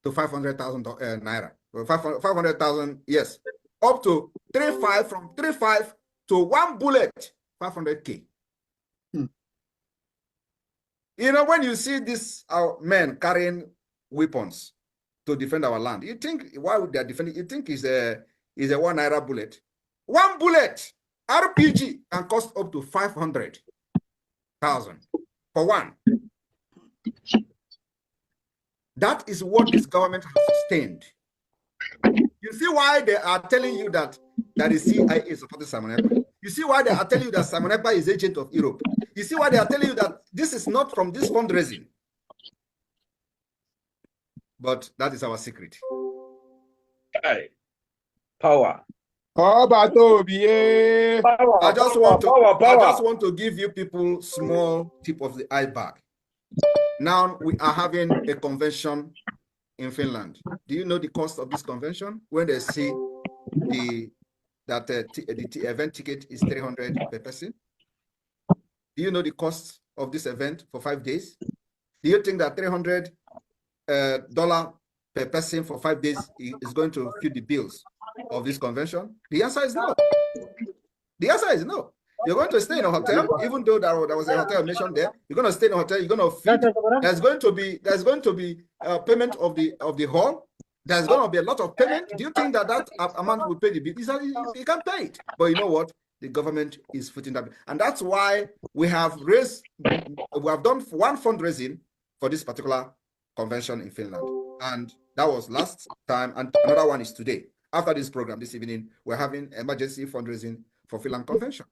to 500,000 naira. 500,000, yes, up to 3.5, from 3.5 to one bullet, 500K. When you see these men carrying weapons to defend our land, you think, why would they defend it? You think it's a 1 naira bullet. One bullet, RPG, can cost up to 500,000 for one. That is what this government has sustained. You see why they are telling you that the CIA is supporting Simon Ekpa. You see why they are telling you that Simon Ekpa is agent of Europe. You see why they are telling you that this is not from this fundraising. But that is our secret. Hey. Power. I just want to give you people small tip of the iceberg. Now we are having a convention in Finland. Do you know the cost of this convention? When they see the event ticket is 300 per person. Do you know the cost of this event for 5 days? Do you think that $300 per person for 5 days is going to fit the bills of this convention? The answer is no. The answer is no. You're going to stay in a hotel, even though there was a hotel mentioned there. You're going to stay in a hotel. You're going to feed. There's going to be payment of the hall. There's going to be a lot of payment. Do you think that amount will pay the bill? You can't pay it. But you know what? The government is footing that, and that's why we have done one fundraising for this particular convention in Finland, and that was last time, and another one is today. After this program this evening, we're having emergency fundraising for Finland convention.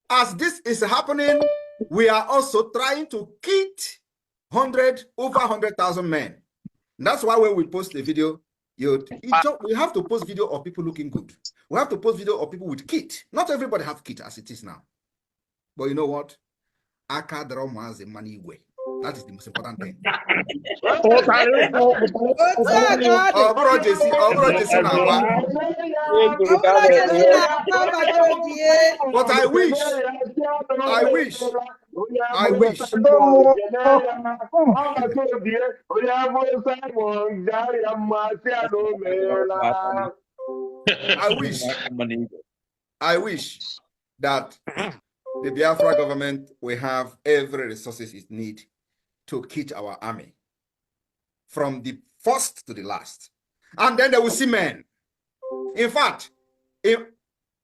As this is happening, we are also trying to kit over 100,000 men. That's why when we post the video, we have to post video of people looking good. We have to post video of people with kit. Not everybody have kit as it is now. But you know what? That is the most important thing. But I wish that the Biafra government will have every resources it needs to kit our army from the first to the last. And then they will see men. In fact, if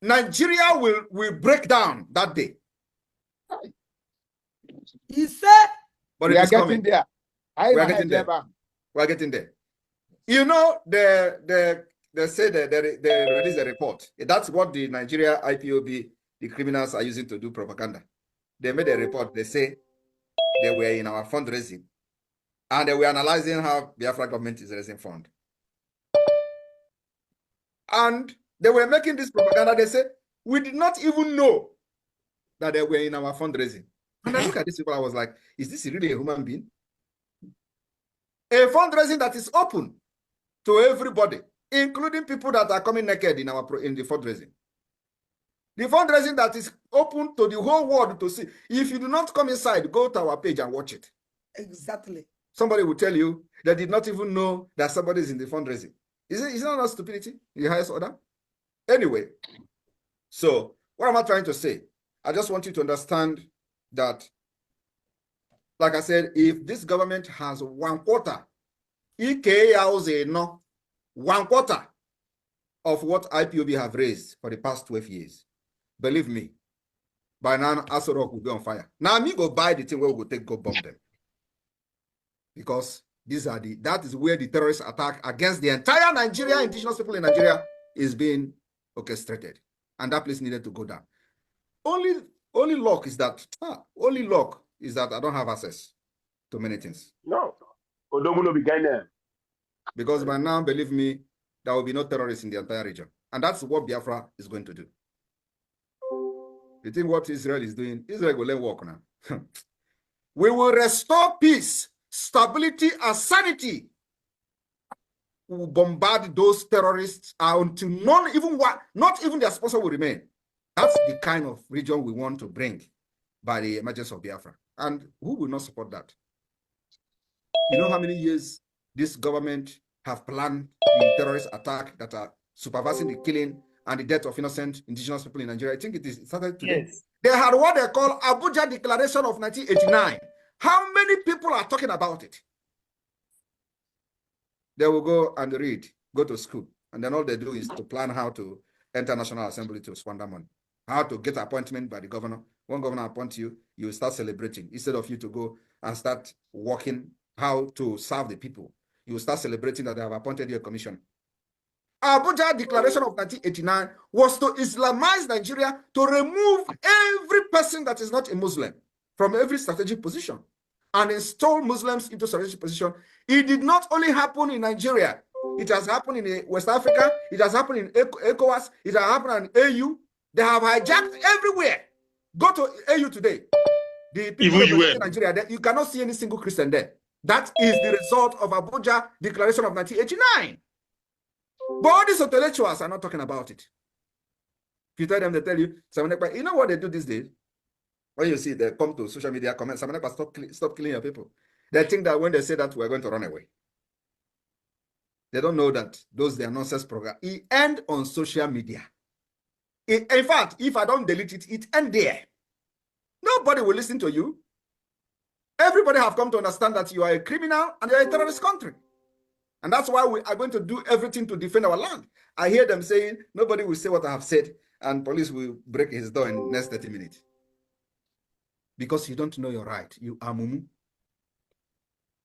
Nigeria will break down that day. He said, but we are getting there. We are getting there. We are getting there. You know, they say that they release a report. That's what the Nigeria IPOB, the criminals, are using to do propaganda. They made a report. They say they were in our fundraising, and they were analyzing how Biafra government is raising fund. And they were making this propaganda. They said, we did not even know that they were in our fundraising. And I look at these people, I was like, is this really a human being? A fundraising that is open to everybody, including people that are coming naked in the fundraising. The fundraising that is open to the whole world to see. If you do not come inside, go to our page and watch it. Exactly. Somebody will tell you they did not even know that somebody is in the fundraising. Is it not stupidity in the highest order? Anyway, so what am I trying to say? I just want you to understand that, like I said, if this government has 1/4, no, 1/4 of what IPOB have raised for the past 12 years, believe me, by now Aso Rock will be on fire. Now me go buy the thing where we will go bomb them. Because that is where the terrorist attack against the entire Nigeria, indigenous people in Nigeria, is being orchestrated. And that place needed to go down. Only luck is that I don't have access to many things. No. Because by now, believe me, there will be no terrorists in the entire region. And that's what Biafra is going to do. You think what Israel is doing? Israel will let work now. We will restore peace, stability, and sanity. We will bombard those terrorists until not even their sponsor will remain. That's the kind of region we want to bring by the emergence of Biafra. And who will not support that? You know how many years this government have planned the terrorist attack that are supervising the killing and the death of innocent indigenous people in Nigeria? I think it started today. Yes. They had what they call Abuja Declaration of 1989. How many people are talking about it? They will go and read, go to school, and then all they do is to plan how to enter National Assembly to squander money, how to get appointment by the governor. When governor appoints you, you will start celebrating. Instead of you to go and start working how to serve the people, you will start celebrating that they have appointed you a commission. Abuja Declaration of 1989 was to Islamize Nigeria, to remove every person that is not a Muslim from every strategic position and install Muslims into strategic position. It did not only happen in Nigeria. It has happened in West Africa. It has happened in ECOWAS. It has happened in AU. They have hijacked everywhere. Go to AU today. The people in Nigeria, you cannot see any single Christian there. That is the result of Abuja Declaration of 1989. But all these intellectuals are not talking about it. If you tell them, they tell you, you know what they do these days? When you see they come to social media comments, stop killing your people. They think that when they say that, we're going to run away. They don't know that those their nonsense program, it ends on social media. In fact, if I don't delete it, it ends there. Nobody will listen to you. Everybody have come to understand that you are a criminal and you are a terrorist country. And that's why we are going to do everything to defend our land. I hear them saying, nobody will say what I have said, and police will break his door in the next 30 minutes. Because you don't know your right. You are mumu.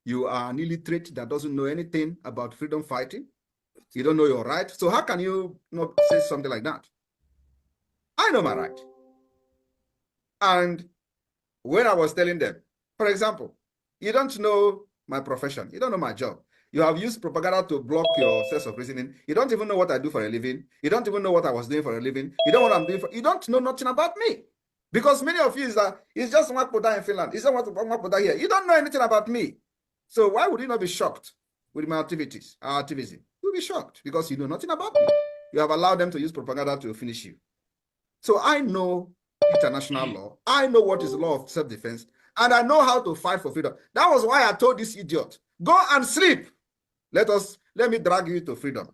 You are an illiterate that doesn't know anything about freedom fighting. You don't know your right. So how can you not say something like that? I know my right. And when I was telling them, for example, you don't know my profession. You don't know my job. You have used propaganda to block your sense of reasoning. You don't even know what I do for a living. You don't even know what I was doing for a living. You don't know what I'm doing for. You don't know nothing about me. Because many of you is that it's just Makpoda in Finland. It's not Makpoda here. You don't know anything about me. So why would you not be shocked with my activities, our activism? You'll be shocked because you know nothing about me. You have allowed them to use propaganda to finish you. So I know international law. I know what is the law of self-defense. And I know how to fight for freedom. That was why I told this idiot, go and sleep. Let me drag you to freedom.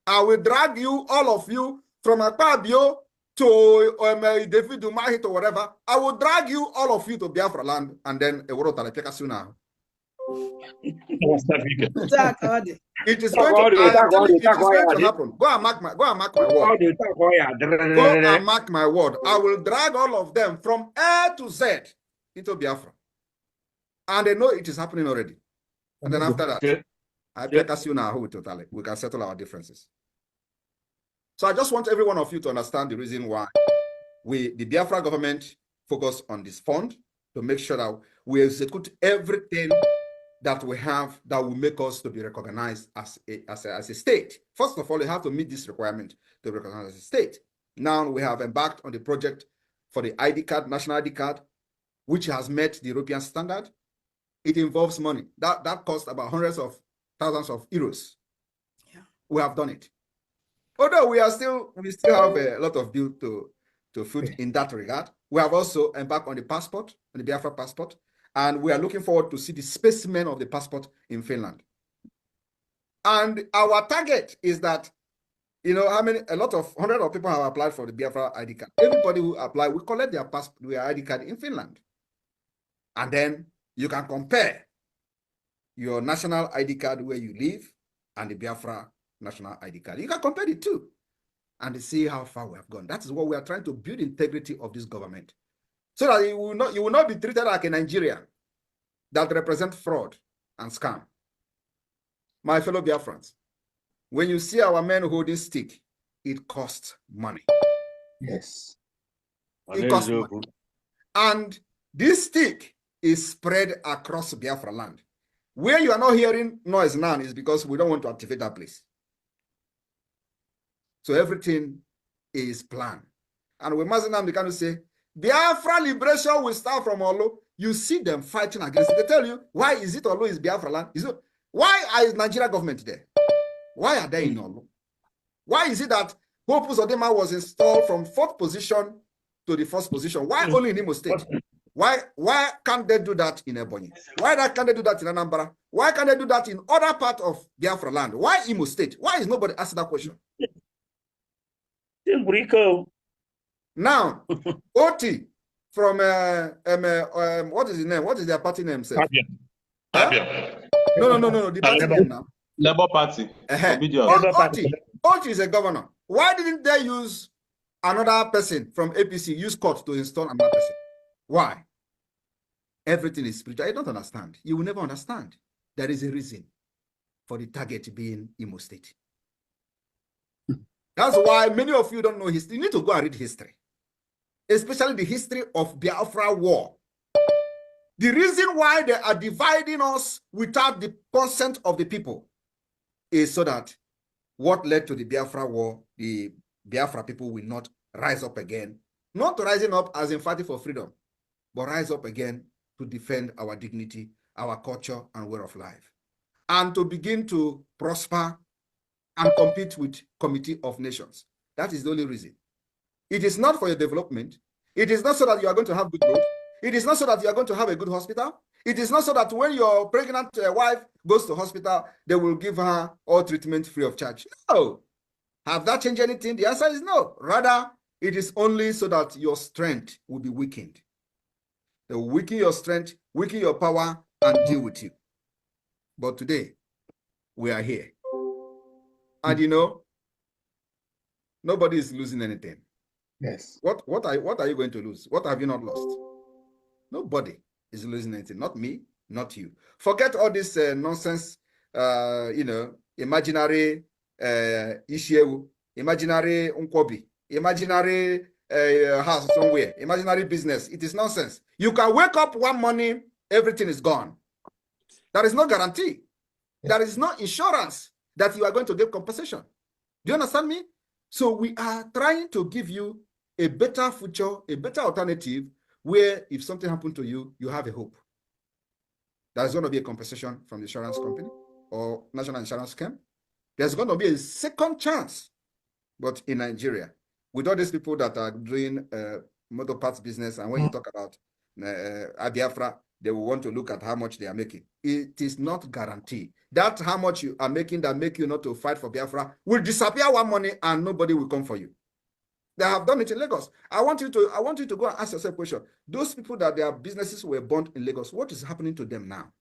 I will drag you, all of you, from Akpabio to David Umahi to whatever. I will drag you, all of you, to Biafra land, and then it is going to happen. Go and mark my word. Go and mark my word. I will drag all of them from A to Z into Biafra. And they know it is happening already. And then after that, I pick us you now totally. We can settle our differences. So I just want every one of you to understand the reason why the Biafra government focus on this fund to make sure that we execute everything that we have that will make us to be recognized as a state. First of all, you have to meet this requirement to be recognized as a state. Now we have embarked on the project for the ID card, national ID card, which has met the European standard. It involves money. That costs about hundreds of thousands of euros. Yeah. We have done it. Although we still have a lot of bill to foot in that regard. We have also embarked on the passport, on the Biafra passport, and we are looking forward to see the specimen of the passport in Finland. And our target is that, you know, hundreds of people have applied for the Biafra ID card. Everybody who apply, we collect their passport, their ID card in Finland. And then you can compare your national ID card where you live and the Biafra national ID card. You can compare the two and see how far we have gone. That is what we are trying to build, integrity of this government. So that you will not be treated like a Nigerian that represent fraud and scam. My fellow Biafrans, when you see our men holding stick, it costs money. Yes. It costs money. And this stick is spread across Biafra land. Where you are not hearing noise now is because we don't want to activate that place. So everything is planned. And we must now begin to say, Biafra liberation will start from Olo. You see them fighting against it. They tell you, why is it Olo is Biafra land? Why is Nigeria government there? Why are they in Olo? Why is it that Hope Uzodinma was installed from 4th position to the 1st position? Why only in Imo State? Why can't they do that in Ebonyi? Why can't they do that in Anambra? Why can't they do that in other parts of Biafra land? Why Imo State? Why is nobody asking that question? Now, Oti from what is his name? What is their party name? Abia. No. The party name now. Labour Party. Oti is a governor. Why didn't they use another person from APC, use court to install another person? Why? Everything is spiritual. I don't understand. You will never understand. There is a reason for the target being Imo State. That's why many of you don't know history. You need to go and read history, especially the history of Biafra war. The reason why they are dividing us without the consent of the people is so that what led to the Biafra war, the Biafra people will not rise up again. Not rising up as in fighting for freedom, but rise up again to defend our dignity, our culture, and way of life. And to begin to prosper and compete with Committee of Nations. That is the only reason. It is not for your development. It is not so that you are going to have good road. It is not so that you are going to have a good hospital. It is not so that when your pregnant wife goes to hospital, they will give her all treatment free of charge. No. Have that changed anything? The answer is no. Rather, it is only so that your strength will be weakened. They will weaken your strength, weaken your power, and deal with you. But today, we are here. And you know, nobody is losing anything. Yes. What are you going to lose? What have you not lost? Nobody is losing anything. Not me, not you. Forget all this nonsense, imaginary issue, imaginary unkobi, imaginary house somewhere, imaginary business. It is nonsense. You can wake up one morning, everything is gone. There is no guarantee. There is no insurance that you are going to get compensation. Do you understand me? So we are trying to give you a better future, a better alternative, where if something happened to you, you have a hope. There's going to be a compensation from the insurance company or national insurance scheme. There's going to be a second chance. But in Nigeria, with all these people that are doing motor parts business, and when you talk about Biafra, they will want to look at how much they are making. It is not guaranteed. That how much you are making that make you not to fight for Biafra will disappear one morning and nobody will come for you. They have done it in Lagos. I want you to go and ask yourself a question. Those people that their businesses were burnt in Lagos, what is happening to them now?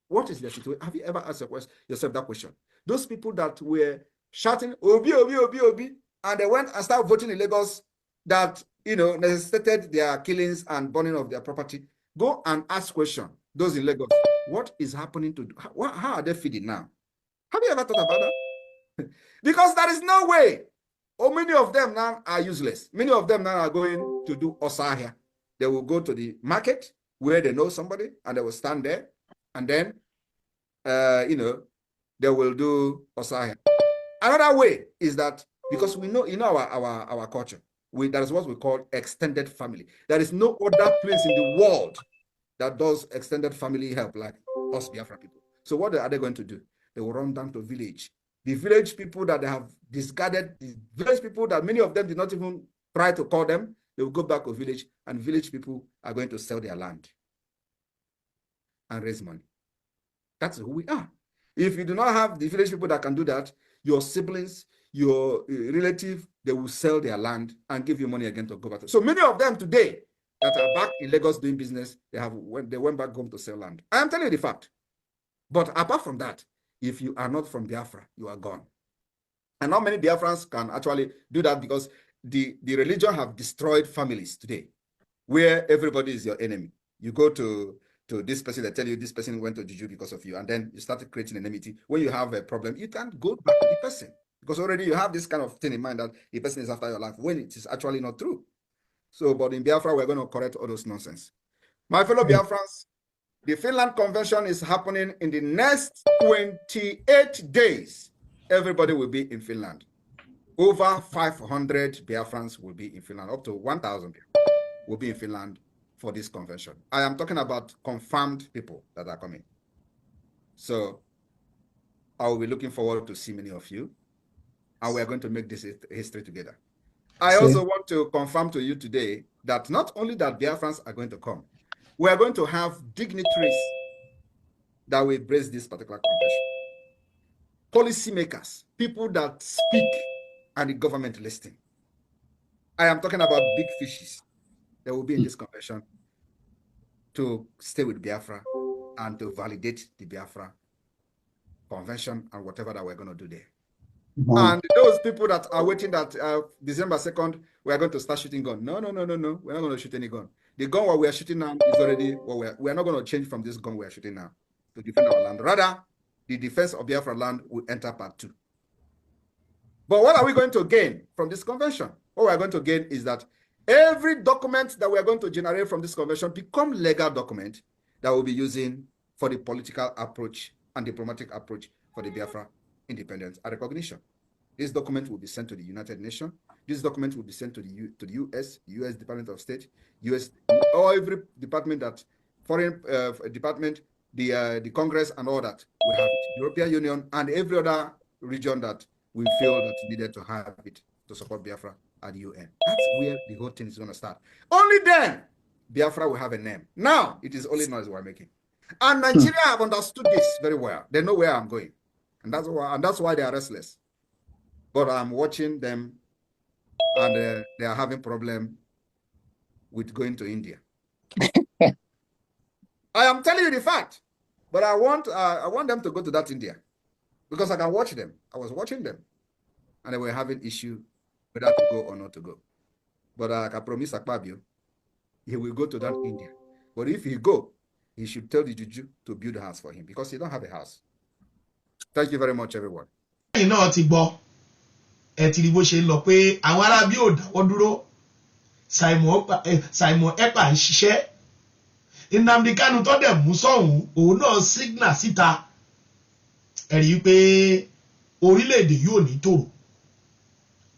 What is their situation? Have you ever asked yourself that question? Those people that were shouting, Obi, Obi, Obi, Obi, and they went and started voting in Lagos that, necessitated their killings and burning of their property. Go and ask question, those in Lagos, what is happening to, how are they feeding now? Have you ever thought about that? Because there is no way. Many of them now are useless. Many of them now are going to do Osahia. They will go to the market where they know somebody and they will stand there and then, they will do Osahia. Another way is that because we know, our culture, that is what we call extended family. There is no other place in the world that does extended family help like us Biafra people. So what are they going to do? They will run down to village. The village people that they have discarded, the village people that many of them did not even try to call them, they will go back to village, and village people are going to sell their land and raise money. That's who we are. If you do not have the village people that can do that, your siblings, your relative, they will sell their land and give you money again to go back. So many of them today that are back in Lagos doing business, they went back home to sell land. I am telling you the fact. But apart from that, if you are not from Biafra, you are gone. And not many Biafrans can actually do that because the religion have destroyed families today, where everybody is your enemy. You go to this person, they tell you this person went to Juju because of you, and then you started creating enmity. When you have a problem, you can't go back to the person because already you have this kind of thing in mind that the person is after your life when it is actually not true. So, but in Biafra, we're going to correct all those nonsense. My fellow Biafrans, the Finland Convention is happening in the next 28 days. Everybody will be in Finland. Over 500 Biafrans will be in Finland. Up to 1,000 people will be in Finland for this convention. I am talking about confirmed people that are coming. So I will be looking forward to see many of you. And we are going to make this history together. I also want to confirm to you today that not only that Biafrans are going to come, we are going to have dignitaries that will embrace this particular convention. Policymakers, people that speak and the government listening. I am talking about big fishes that will be in this convention to stay with Biafra and to validate the Biafra convention and whatever that we're going to do there. And those people that are waiting that December 2nd, we are going to start shooting gun. No. We're not going to shoot any gun. The gun what we are shooting now is already what we are not going to change from this gun we are shooting now to defend our land. Rather, the defense of Biafra land will enter part 2. But what are we going to gain from this convention? What we are going to gain is that every document that we are going to generate from this convention become legal document that we'll be using for the political approach and diplomatic approach for the Biafra independence and recognition. This document will be sent to the United Nations. This document will be sent to the U.S., U.S. Department of State, U.S. or every department that foreign department, the Congress and all that will have it. European Union and every other region that we feel that needed to have it to support Biafra at the UN. That's where the whole thing is going to start. Only then Biafra will have a name. Now it is only noise we're making. And Nigeria have understood this very well. They know where I'm going. And that's why they are restless. but I'm watching them, and they are having problem with going to India. I am telling you the fact, but I want them to go to that India because I can watch them. I was watching them, and they were having issue whether to go or not to go. But I can promise Akpabio, he will go to that India. But if he go, he should tell the Juju to build a house for him because he don't have a house. Thank you very much, everyone. You know ti gbọ́ ẹ ti rí bó ṣe lọ pé àwọn ará bí ò dáwọ́ dúró Simon Ekpa ń ṣiṣẹ́ Nnamdi Kanu tó dẹ̀ mú sọ́hùn òun náà signal síta ẹ rí pé orílẹ̀-èdè yóò ní tòrò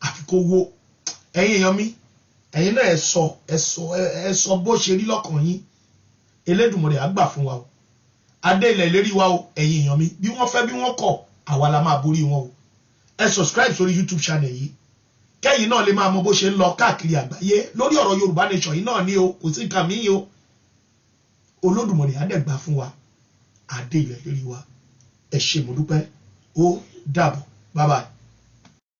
àfi kó wó ẹ̀yin èèyàn mi ẹ̀yin náà ẹ sọ bó ṣe rí lọ́kàn yín Elédùmarè á gbà fún wa o adé ilẹ̀ ìlérí wa o ẹ̀yin èèyàn mi bí wọ́n fẹ́ bí wọ́n kọ̀ àwa la máa borí wọn o ẹ subscribe sórí YouTube channel yìí kẹ́yìn náà lè máa mọ bó ṣe ń lọ káàkiri àgbáyé lórí ọ̀rọ̀ Yorùbá nation yìí náà ní o kò sí nǹkan míì o Olódùmarè á dẹ̀ gbà fún wa adé ilẹ̀ ìlérí wa ẹ ṣé mo dúpẹ́ ó dàbọ̀ bye bye.